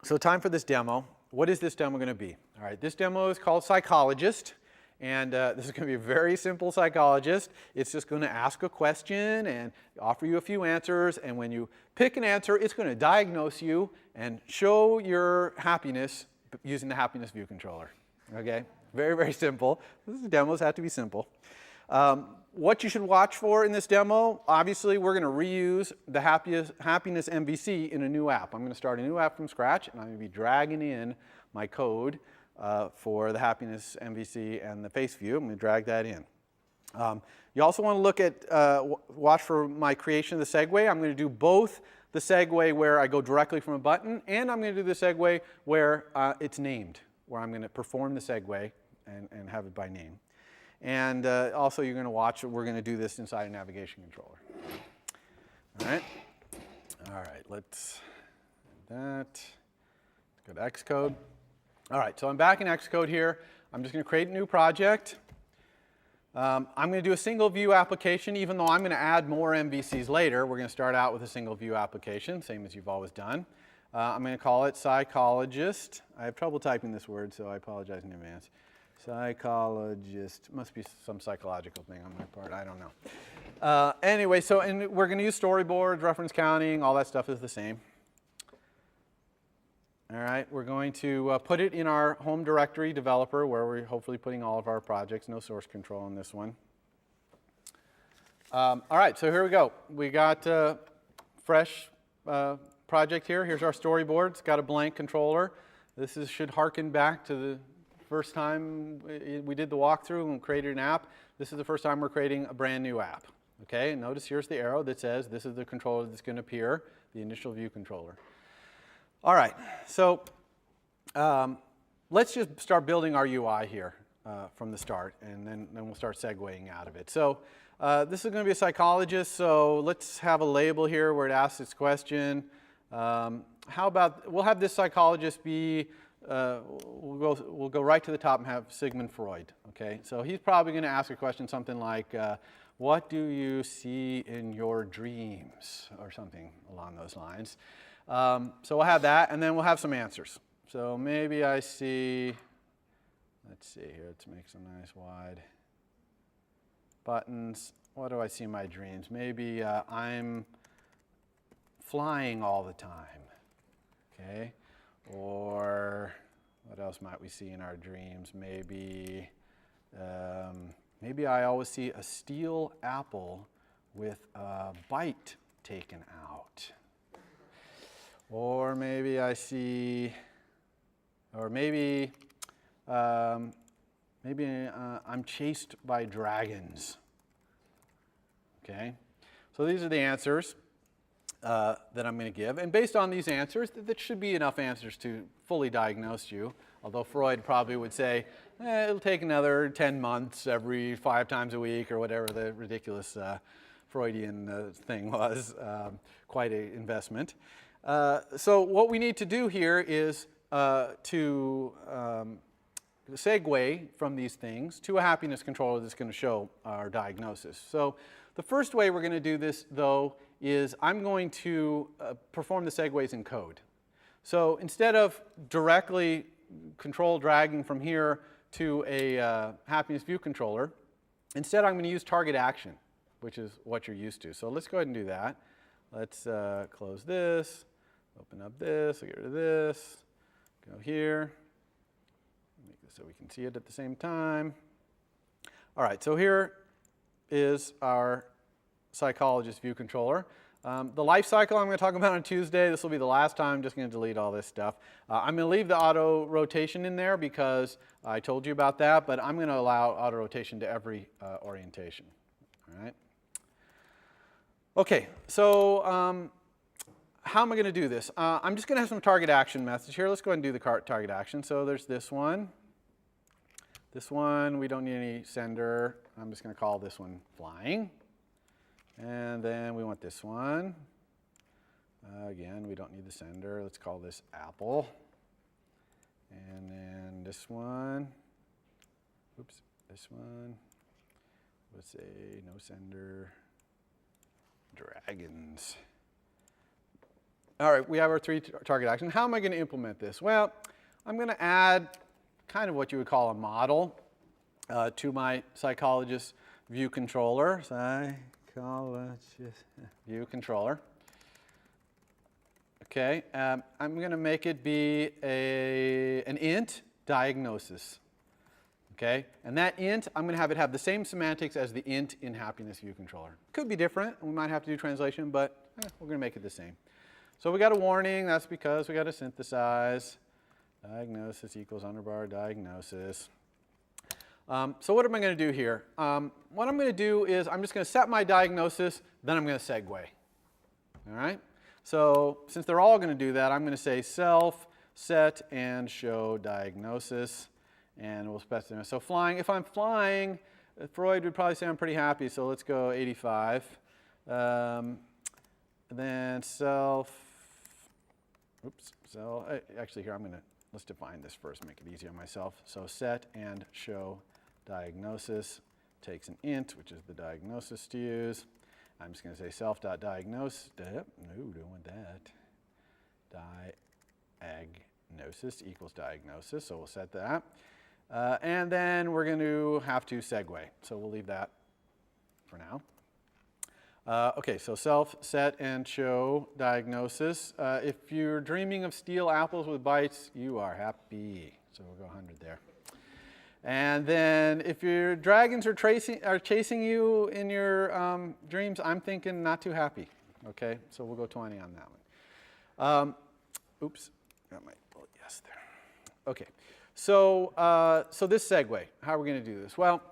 Speaker 2: So time for this demo. What is this demo going to be? All right. This demo is called Psychologist. And this is going to be a very simple psychologist. It's just going to ask a question and offer you a few answers. And when you pick an answer, it's going to diagnose you and show your happiness using the happiness view controller. Okay? Very, very simple. These demos have to be simple. What you should watch for in this demo, obviously we're going to reuse the happiness MVC in a new app. I'm going to start a new app from scratch, and I'm going to be dragging in my code for the happiness MVC and the face view. I'm going to drag that in. You also want to look at, watch for my creation of the segue. I'm going to do both the segue where I go directly from a button, and I'm going to do the segue where it's named. where I'm going to perform the segue and have it by name. And also you're going to watch, we're going to do this inside a navigation controller. All right? All right, let's do that. Let's go to Xcode. All right, so I'm back in Xcode here. I'm just going to create a new project. I'm going to do a single view application, even though I'm going to add more MVCs later. We're going to start out with a single view application, same as you've always done. I'm going to call it psychologist. I have trouble typing this word, so I apologize in advance. Psychologist. Must be some psychological thing on my part. I don't know. Anyway, so we're going to use storyboards, reference counting, all that stuff is the same. All right, we're going to put it in our home directory developer where we're hopefully putting all of our projects. No source control on this one. All right, so here we go. We got a fresh project here. Here's our storyboard. It's got a blank controller. This should harken back to the first time we did the walkthrough and created an app. This is the first time we're creating a brand new app. Okay, notice here's the arrow that says this is the controller that's going to appear, the initial view controller. All right, so let's just start building our UI here from the start, and then we'll start segueing out of it. So this is going to be a psychologist, so let's have a label here where it asks its question. How about, we'll have this psychologist be, we'll go right to the top and have Sigmund Freud, okay? So he's probably going to ask a question something like, what do you see in your dreams, or something along those lines. So we'll have that, and then we'll have some answers. So maybe I see, let's see here, let's make some nice wide buttons. What do I see in my dreams? Maybe I'm flying all the time, okay? Or what else might we see in our dreams? Maybe, maybe I always see a steel apple with a bite taken out. Or maybe I see, or maybe, I'm chased by dragons. Okay, so these are the answers that I'm going to give. And based on these answers, that should be enough answers to fully diagnose you. Although Freud probably would say, it'll take another 10 months every 5 times a week, or whatever the ridiculous Freudian thing was. Quite an investment. So what we need to do here is to segue from these things to a happiness controller that's going to show our diagnosis. So the first way we're going to do this, though, is I'm going to perform the segues in code. So instead of directly control dragging from here to a happiness view controller, instead I'm going to use target action, which is what you're used to. So let's go ahead and do that. Let's close this. Open up this, we'll get rid of this, go here, make this so we can see it at the same time. All right, so here is our psychologist view controller. The life cycle I'm going to talk about on Tuesday. This will be the last time. I'm just going to delete all this stuff. I'm going to leave the auto rotation in there because I told you about that, but I'm going to allow auto rotation to every orientation. All right. Okay, so how am I going to do this? I'm just going to have some target action methods here. Let's go ahead and do the target action. So there's this one. This one, we don't need any sender. I'm just going to call this one flying. And then we want this one. Again, we don't need the sender. Let's call this apple. And then this one. Oops, this one. Let's say no sender. Dragons. All right, we have our 3 target actions. How am I going to implement this? Well, I'm going to add kind of what you would call a model to my psychologist view controller. Psychologist view controller. Okay, I'm going to make it be an int diagnosis. Okay, and that int, I'm going to have it have the same semantics as the int in happiness view controller. Could be different. We might have to do translation, but we're going to make it the same. So we got a warning. That's because we got to synthesize. Diagnosis equals underbar diagnosis. So what am I going to do here? What I'm going to do is I'm just going to set my diagnosis, then I'm going to segue. All right? So since they're all going to do that, I'm going to say self set and show diagnosis, and we'll specify. So flying, if I'm flying, Freud would probably say I'm pretty happy, so let's go 85. Then actually here let's define this first, make it easy on myself. So set and show diagnosis takes an int, which is the diagnosis to use. I'm just going to say self.diagnose, no, don't want that. Diagnosis equals diagnosis, so we'll set that. And then we're going to have to segue, so we'll leave that for now. Okay, so self, set, and show diagnosis. If you're dreaming of steel apples with bites, you are happy. So we'll go 100 there. And then if your dragons are chasing you in your dreams, I'm thinking not too happy. Okay, so we'll go 20 on that one. Oops, got my little yes there. Okay, so this segue, how are we going to do this? Well,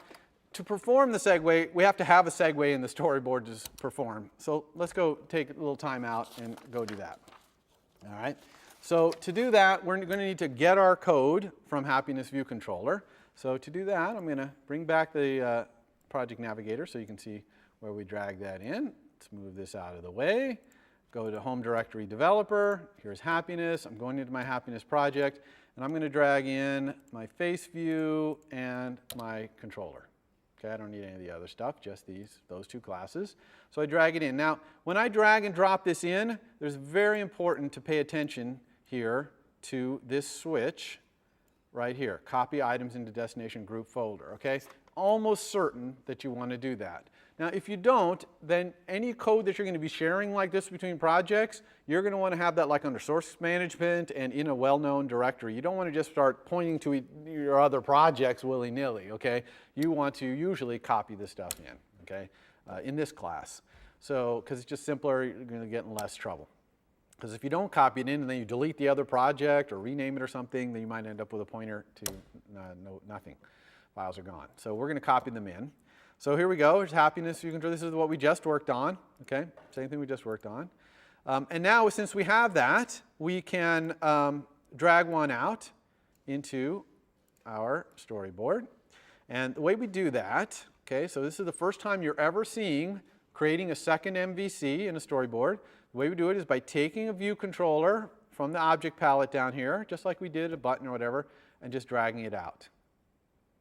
Speaker 2: to perform the segue, we have to have a segue in the storyboard to perform. So let's go take a little time out and go do that. All right. So to do that, we're going to need to get our code from Happiness View Controller. So to do that, I'm going to bring back the project navigator so you can see where we drag that in. Let's move this out of the way. Go to Home Directory Developer. Here's Happiness. I'm going into my Happiness project, and I'm going to drag in my face view and my controller. Okay, I don't need any of the other stuff, just those two classes. So I drag it in. Now, when I drag and drop this in, there's very important to pay attention here to this switch right here, copy items into destination group folder, okay? Almost certain that you want to do that. Now, if you don't, then any code that you're going to be sharing like this between projects, you're going to want to have that like under source management and in a well-known directory. You don't want to just start pointing to your other projects willy-nilly, okay? You want to usually copy this stuff in, okay, in this class. So, because it's just simpler, you're going to get in less trouble. Because if you don't copy it in and then you delete the other project or rename it or something, then you might end up with a pointer to nothing. Files are gone. So we're going to copy them in. So here we go. Here's Happiness View Controller. This is what we just worked on. Okay, same thing we just worked on. And now, since we have that, we can drag one out into our storyboard. And the way we do that, okay, so this is the first time you're ever creating a second MVC in a storyboard. The way we do it is by taking a view controller from the object palette down here, just like we did a button or whatever, and just dragging it out.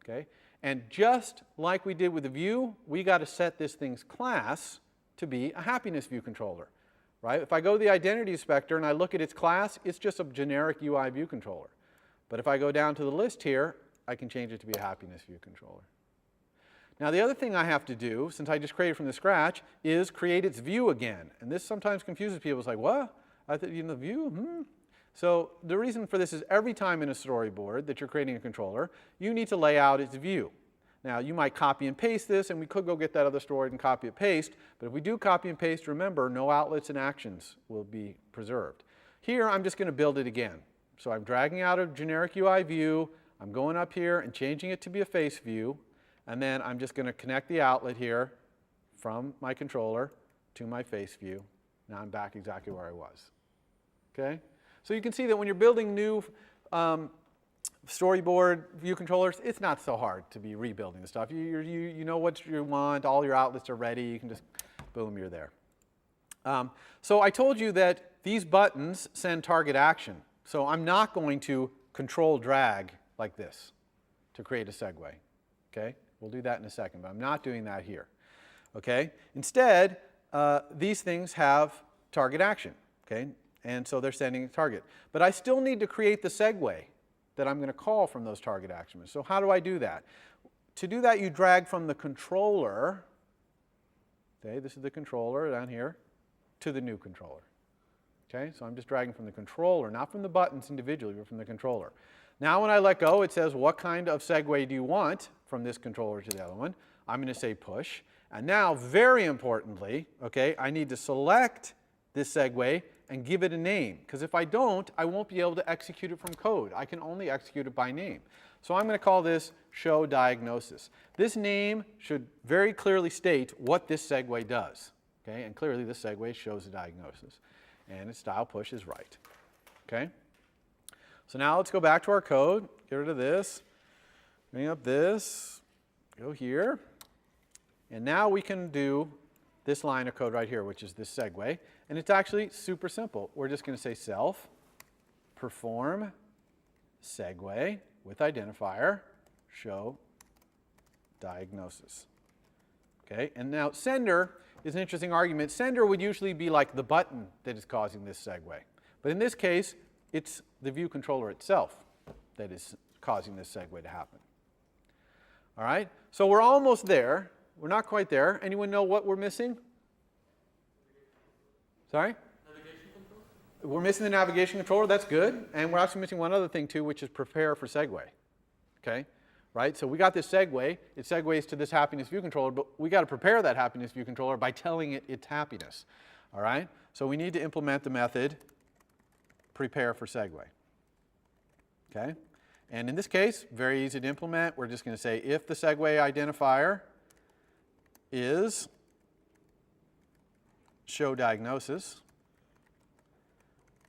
Speaker 2: Okay? And just like we did with the view, we got to set this thing's class to be a Happiness View Controller. Right? If I go to the Identity Inspector and I look at its class, it's just a generic UI View Controller. But if I go down to the list here, I can change it to be a Happiness View Controller. Now, the other thing I have to do, since I just created from the scratch, is create its view again. And this sometimes confuses people. It's like, what? I thought in the view? So the reason for this is every time in a storyboard that you're creating a controller, you need to lay out its view. Now, you might copy and paste this, and we could go get that other story and copy and paste. But if we do copy and paste, remember, no outlets and actions will be preserved. Here, I'm just going to build it again. So I'm dragging out a generic UI view. I'm going up here and changing it to be a face view. And then I'm just going to connect the outlet here from my controller to my face view. Now I'm back exactly where I was. Okay? So you can see that when you're building new storyboard view controllers, it's not so hard to be rebuilding the stuff. You know what you want, all your outlets are ready, you can just, boom, you're there. So I told you that these buttons send target action. So I'm not going to control drag like this to create a segue. Okay? We'll do that in a second, but I'm not doing that here. Okay? Instead, these things have target action. Okay? And so they're sending a target. But I still need to create the segue that I'm going to call from those target actions. So how do I do that? To do that, you drag from the controller, okay, this is the controller down here, to the new controller. Okay? So I'm just dragging from the controller, not from the buttons individually, but from the controller. Now when I let go, it says, what kind of segue do you want from this controller to the other one? I'm going to say push. And now, very importantly, okay, I need to select this segue and give it a name. Because if I don't, I won't be able to execute it from code. I can only execute it by name. So I'm going to call this show diagnosis. This name should very clearly state what this segue does. Okay? And clearly this segue shows the diagnosis. And its style push is right. Okay? So now let's go back to our code, get rid of this, bring up this, go here. And now we can do this line of code right here, which is this segue. And it's actually super simple. We're just going to say self, perform, segue with identifier, show diagnosis. Okay, and now sender is an interesting argument. Sender would usually be like the button that is causing this segue. But in this case, it's the view controller itself that is causing this segue to happen. All right, so we're almost there. We're not quite there. Anyone know what we're missing? Sorry?
Speaker 3: Navigation control?
Speaker 2: We're missing the navigation controller. That's good. And we're actually missing one other thing too, which is prepare for segue. Okay? Right? So we got this segue. It segues to this happiness view controller, but we got to prepare that happiness view controller by telling it it's happiness. All right? So we need to implement the method prepare for segue. Okay? And in this case, very easy to implement. We're just going to say if the segue identifier is show diagnosis,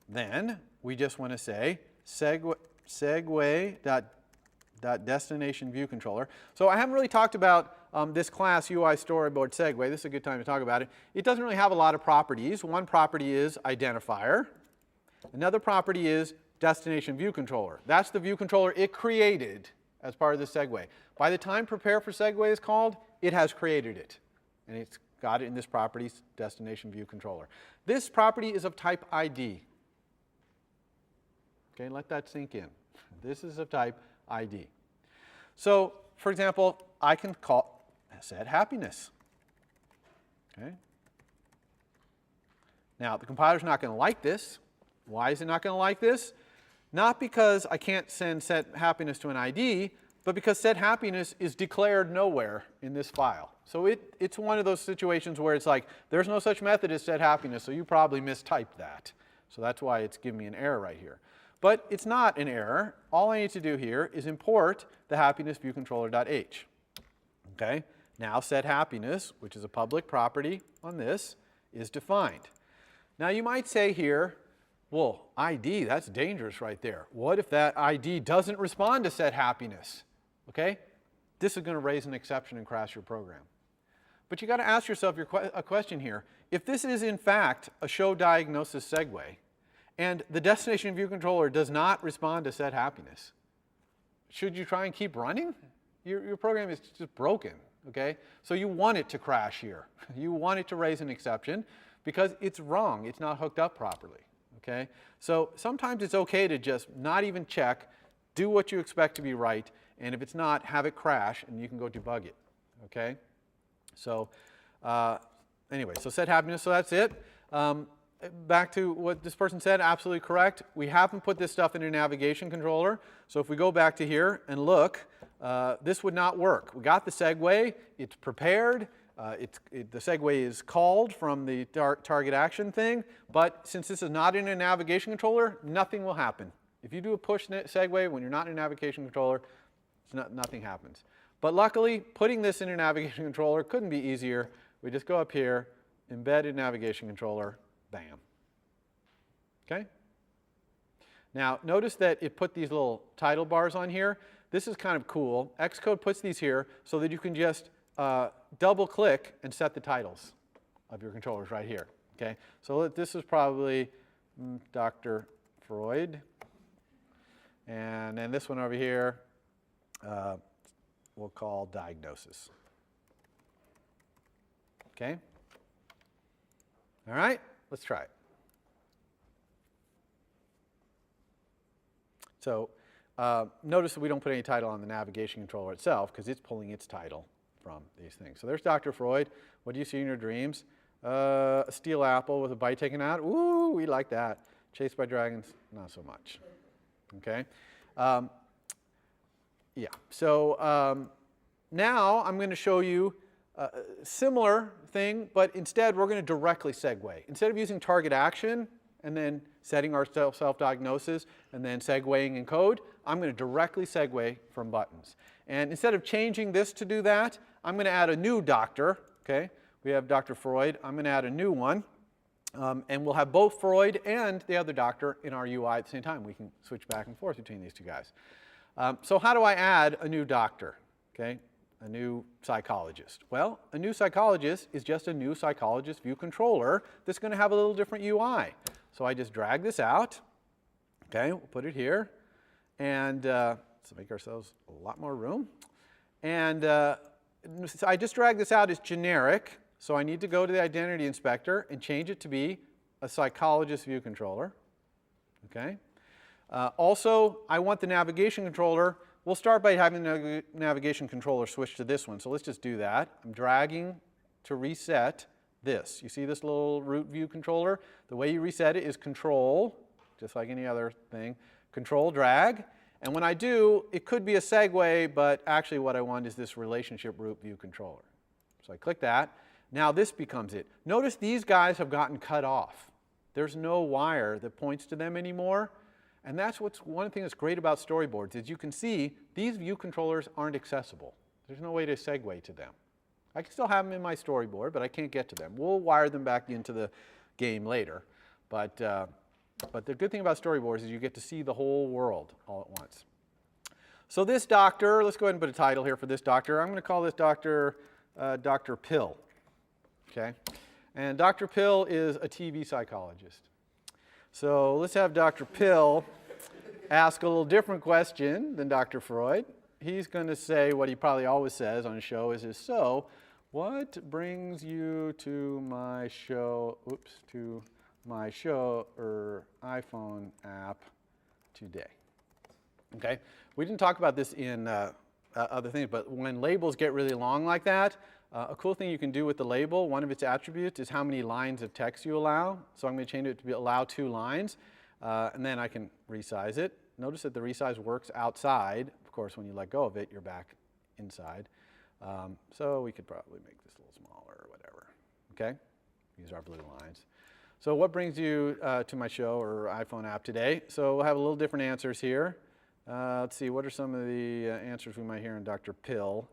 Speaker 2: then we just want to say segue dot destination view controller. So I haven't really talked about this class UI storyboard segue. This is a good time to talk about it. It doesn't really have a lot of properties. One property is identifier. Another property is destination view controller. That's the view controller it created as part of the segue. By the time prepare for segue is called, it has created it. And it's got it in this property's destination view controller. This property is of type ID. Okay, let that sink in. This is of type ID. So, for example, I can call set happiness. Okay. Now, the compiler's not going to like this. Why is it not going to like this? Not because I can't send set happiness to an ID, but because set happiness is declared nowhere in this file. So it's one of those situations where it's like, there's no such method as set happiness, so you probably mistyped that. So that's why it's giving me an error right here. But it's not an error. All I need to do here is import the happiness view controller.h. Okay? Now set happiness, which is a public property on this, is defined. Now you might say here, well, ID, that's dangerous right there. What if that ID doesn't respond to set happiness? Okay? This is going to raise an exception and crash your program. But you got to ask yourself a question here. If this is in fact a show diagnosis segue, and the destination view controller does not respond to set happiness, should you try and keep running? Your program is just broken. Okay? So you want it to crash here. You want it to raise an exception because it's wrong. It's not hooked up properly. Okay? So sometimes it's okay to just not even check, do what you expect to be right, and if it's not, have it crash, and you can go debug it. Okay? So anyway, so set happiness, so that's it. Back to what this person said, absolutely correct. We haven't put this stuff in a navigation controller, so if we go back to here and look, this would not work. We got the segue, it's prepared, the segue is called from the target action thing, but since this is not in a navigation controller, nothing will happen. If you do a push segue when you're not in a navigation controller, nothing happens. But luckily, putting this in a navigation controller couldn't be easier. We just go up here, embedded navigation controller, bam. Okay? Now, notice that it put these little title bars on here. This is kind of cool. Xcode puts these here so that you can just double click and set the titles of your controllers right here. Okay? So this is probably Dr. Freud. And then this one over here, we'll call diagnosis. Okay? All right, let's try it. So notice that we don't put any title on the navigation controller itself because it's pulling its title from these things. So there's Dr. Freud. What do you see in your dreams? A steel apple with a bite taken out. Ooh, we like that. Chased by dragons, not so much. Okay? Yeah, so now I'm going to show you a similar thing, but instead we're going to directly segue. Instead of using target action and then setting our self-diagnosis and then segueing in code, I'm going to directly segue from buttons. And instead of changing this to do that, I'm going to add a new doctor. Okay? We have Dr. Freud. I'm going to add a new one. And we'll have both Freud and the other doctor in our UI at the same time. We can switch back and forth between these two guys. So how do I add a new doctor, okay? A new psychologist? Well, a new psychologist is just a new psychologist view controller that's going to have a little different UI. So I just drag this out, okay? We'll put it here, and let's make ourselves a lot more room. And so I just drag this out as generic, so I need to go to the identity inspector and change it to be a psychologist view controller, okay? Also, I want the navigation controller. We'll start by having the navigation controller switch to this one. So let's just do that. I'm dragging to reset this. You see this little root view controller? The way you reset it is control, just like any other thing. Control, drag. And when I do, it could be a segue, but actually what I want is this relationship root view controller. So I click that. Now this becomes it. Notice these guys have gotten cut off. There's no wire that points to them anymore. And that's one thing that's great about storyboards is you can see these view controllers aren't accessible. There's no way to segue to them. I can still have them in my storyboard, but I can't get to them. We'll wire them back into the game later. But the good thing about storyboards is you get to see the whole world all at once. So this doctor, let's go ahead and put a title here for this doctor. I'm going to call this doctor Dr. Pill. Okay? And Dr. Pill is a TV psychologist. So let's have Dr. Pill ask a little different question than Dr. Freud. He's going to say what he probably always says on a show is, so what brings you to my show, to my show or iPhone app today? Okay, we didn't talk about this in other things, but when labels get really long like that, a cool thing you can do with the label, one of its attributes is how many lines of text you allow. So I'm going to change it to allow 2 lines, and then I can resize it. Notice that the resize works outside. Of course, when you let go of it, you're back inside. So we could probably make this a little smaller or whatever. Okay, these are blue lines. So what brings you to my show or iPhone app today? So we'll have a little different answers here. Let's see, what are some of the answers we might hear in Dr. Pill?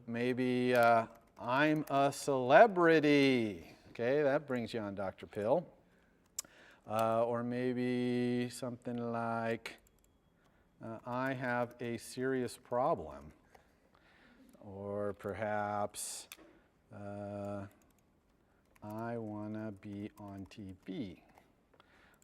Speaker 2: Maybe I'm a celebrity. Okay, that brings you on Dr. Pill. Or maybe something like, I have a serious problem. Or perhaps, I want to be on TV.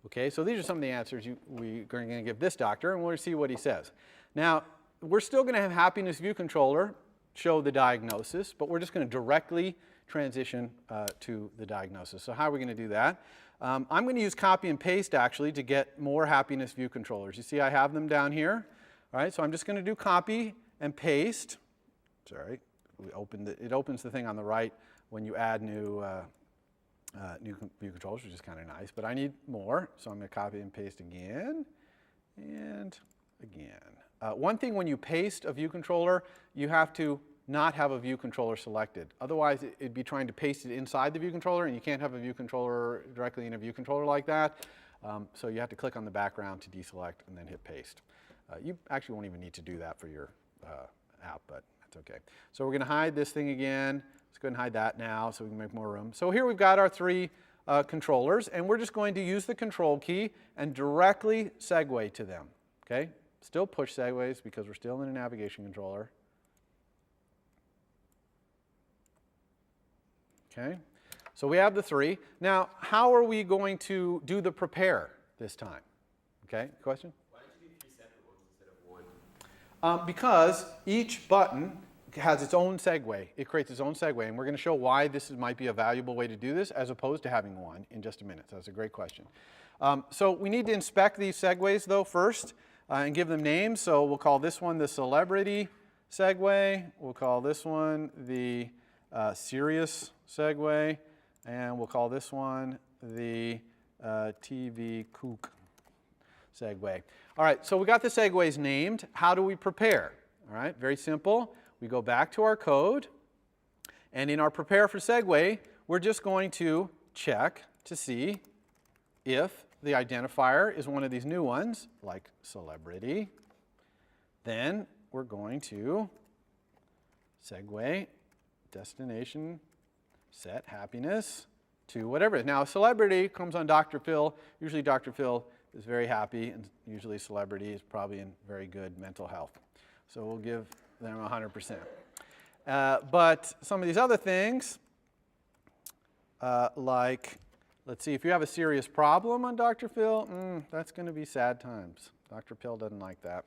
Speaker 2: Okay, so these are some of the answers we're going to give this doctor, and we'll see what he says. Now, we're still going to have happiness view controller show the diagnosis, but we're just going to directly transition to the diagnosis. So how are we going to do that? I'm going to use copy and paste actually to get more happiness view controllers. You see I have them down here. All right, so I'm just going to do copy and paste. Sorry, it opens the thing on the right when you add new view controllers, which is kind of nice, but I need more, so I'm going to copy and paste again and again. One thing when you paste a view controller, you have to not have a view controller selected. Otherwise, it'd be trying to paste it inside the view controller, and you can't have a view controller directly in a view controller like that. So you have to click on the background to deselect and then hit paste. You actually won't even need to do that for your app, but that's okay. So we're going to hide this thing again. Let's go ahead and hide that now so we can make more room. So here we've got our 3 controllers, and we're just going to use the control key and directly segue to them. Okay? Still push segues because we're still in a navigation controller. Okay? So we have the 3. Now, how are we going to do the prepare this time? Okay? Question?
Speaker 1: Why don't you do 3 separate ones instead of 1?
Speaker 2: Because each button has its own segue. It creates its own segue, and we're going to show why this might be a valuable way to do this as opposed to having one in just a minute. So that's a great question. So we need to inspect these segues, though, first and give them names. So we'll call this one the celebrity segue. We'll call this one the serious segue. And we'll call this one the TV kook segue. All right, so we got the segues named. How do we prepare? All right, very simple. We go back to our code, and in our prepare for segue, we're just going to check to see if the identifier is one of these new ones, like celebrity. Then we're going to segue destination set happiness to whatever it is. Now, a celebrity comes on Dr. Phil. Usually Dr. Phil is very happy, and usually a celebrity is probably in very good mental health. So we'll give them 100%. But some of these other things, like, let's see, if you have a serious problem on Dr. Phil, that's going to be sad times. Dr. Phil doesn't like that.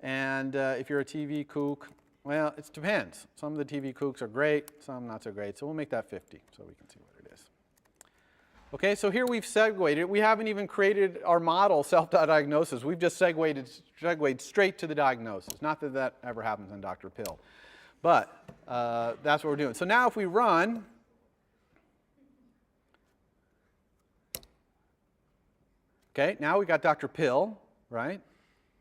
Speaker 2: And if you're a TV kook, well, it depends. Some of the TV kooks are great, some not so great. So we'll make that 50 so we can see what it is. Okay, so here we've segued it. We haven't even created our model self-diagnosis. We've just segued straight to the diagnosis. Not that that ever happens on Dr. Pill. But that's what we're doing. So now if we run, okay, now we got Dr. Pill, right?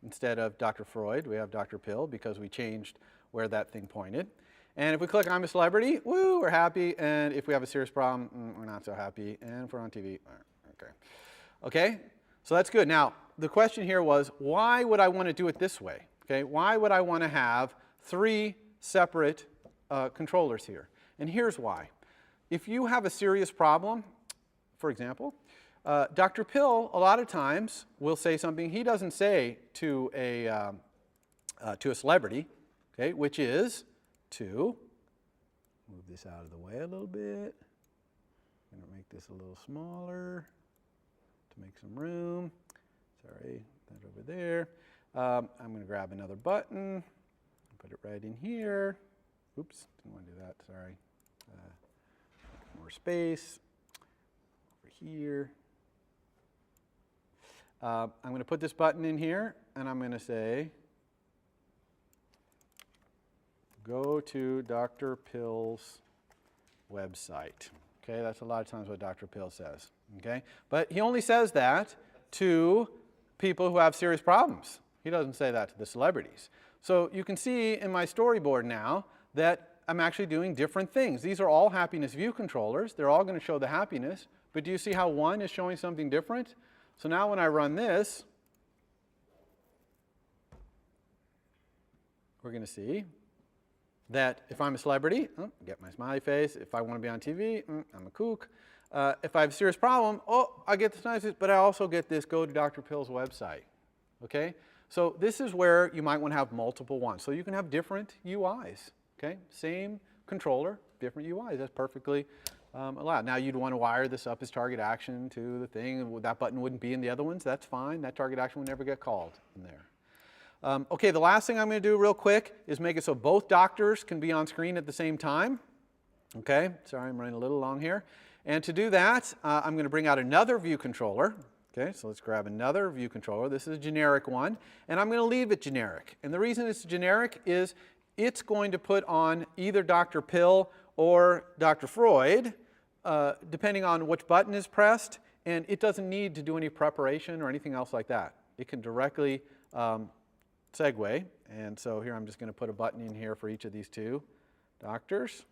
Speaker 2: Instead of Dr. Freud, we have Dr. Pill because we changed where that thing pointed. And if we click I'm a celebrity, woo, we're happy. And if we have a serious problem, we're not so happy. And if we're on TV, okay. Okay, so that's good. Now, the question here was, why would I want to do it this way? Okay, why would I want to have 3 separate controllers here? And here's why. If you have a serious problem, for example, Dr. Pill, a lot of times, will say something he doesn't say to a celebrity, okay, which is to move this out of the way a little bit. I'm going to make this a little smaller to make some room. Sorry, that over there. I'm going to grab another button and put it right in here. Oops, didn't want to do that, sorry. More space over here. I'm going to put this button in here, and I'm going to say, go to Dr. Pill's website. Okay, that's a lot of times what Dr. Pill says. Okay, but he only says that to people who have serious problems. He doesn't say that to the celebrities. So you can see in my storyboard now that I'm actually doing different things. These are all happiness view controllers. They're all going to show the happiness. But do you see how one is showing something different? So now when I run this, we're going to see that if I'm a celebrity, get my smiley face. If I want to be on TV, I'm a kook. If I have a serious problem, I get this nice, but I also get this go to Dr. Pill's website. Okay? So this is where you might want to have multiple ones. So you can have different UIs. Okay? Same controller, different UIs. That's perfectly allowed. Now you'd want to wire this up as target action to the thing. That button wouldn't be in the other ones. That's fine. That target action would never get called in there. Okay, the last thing I'm going to do real quick is make it so both doctors can be on screen at the same time. Okay, sorry, I'm running a little long here. And to do that, I'm going to bring out another view controller. Okay, so let's grab another view controller. This is a generic one, and I'm going to leave it generic. And the reason it's generic is it's going to put on either Dr. Pill or Dr. Freud, depending on which button is pressed, and it doesn't need to do any preparation or anything else like that. It can directly segue, and so here I'm just going to put a button in here for each of these 2 doctors.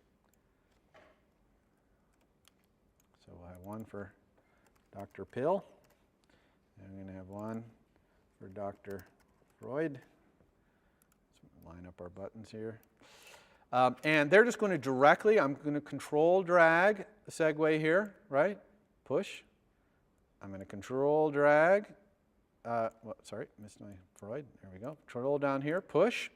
Speaker 2: So we'll have one for Dr. Pill, and I'm going to have one for Dr. Freud. Let's line up our buttons here. And they're just going to directly, I'm going to control drag the segue here, right? Push. I'm going to control drag. Sorry, missed my Freud. There we go. Control down here, push.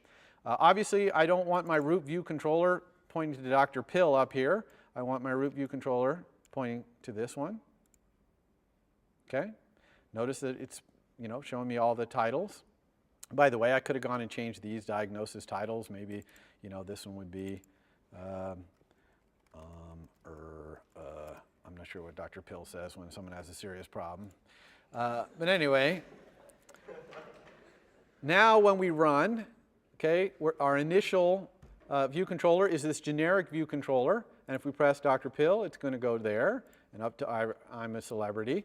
Speaker 2: Obviously, I don't want my root view controller pointing to Dr. Pill up here. I want my root view controller pointing to this one. Okay. Notice that it's, showing me all the titles. By the way, I could have gone and changed these diagnosis titles. Maybe, this one would be, I'm not sure what Dr. Pill says when someone has a serious problem. But anyway, now when we run, okay, our initial view controller is this generic view controller. And if we press Dr. Pill, it's going to go there and up to I'm a celebrity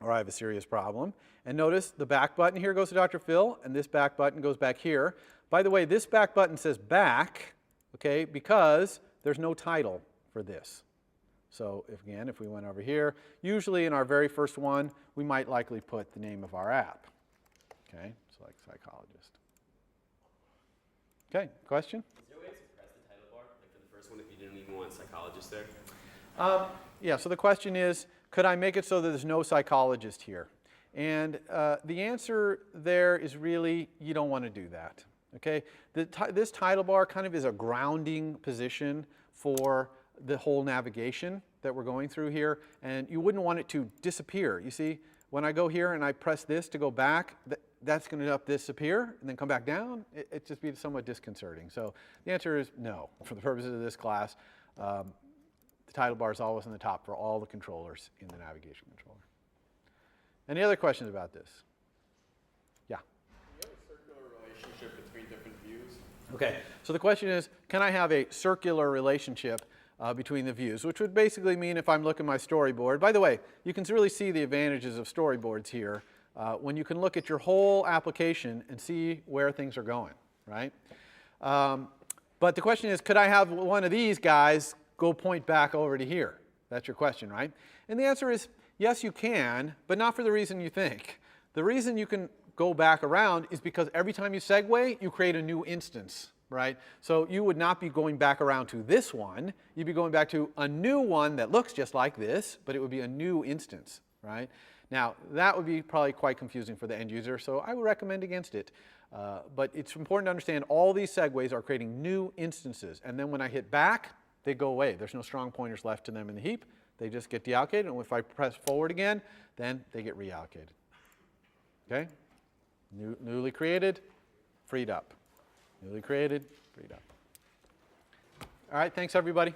Speaker 2: or I have a serious problem. And notice the back button here goes to Dr. Phil, and this back button goes back here. By the way, this back button says back, okay, because there's no title for this. So if we went over here, usually in our very first one, we might likely put the name of our app. Okay, so like psychologist. Okay, question?
Speaker 1: Is there a way to suppress the title bar, like for the first one, if you didn't even want psychologist there?
Speaker 2: Yeah, so the question is, could I make it so that there's no psychologist here? And the answer there is really, you don't want to do that, okay? This title bar kind of is a grounding position for the whole navigation that we're going through here, and you wouldn't want it to disappear. You see, when I go here and I press this to go back, that's going to disappear and then come back down. It just be somewhat disconcerting. So the answer is no. For the purposes of this class, the title bar is always on the top for all the controllers in the navigation controller. Any other questions about this? Yeah?
Speaker 1: Do you have a circular relationship between different views?
Speaker 2: Okay, so the question is, can I have a circular relationship between the views, which would basically mean if I'm looking at my storyboard. By the way, you can really see the advantages of storyboards here when you can look at your whole application and see where things are going, right? But the question is, could I have one of these guys go point back over to here? That's your question, right? And the answer is, yes, you can, but not for the reason you think. The reason you can go back around is because every time you segue, you create a new instance, right? So you would not be going back around to this one. You'd be going back to a new one that looks just like this, but it would be a new instance, right? Now, that would be probably quite confusing for the end user, so I would recommend against it. But it's important to understand all these segues are creating new instances, and then when I hit back, they go away. There's no strong pointers left to them in the heap. They just get deallocated, and if I press forward again, then they get reallocated. Okay? Newly created, freed up. Newly created, freed up. All right, thanks everybody.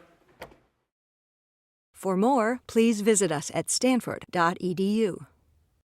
Speaker 3: For more, please visit us at stanford.edu.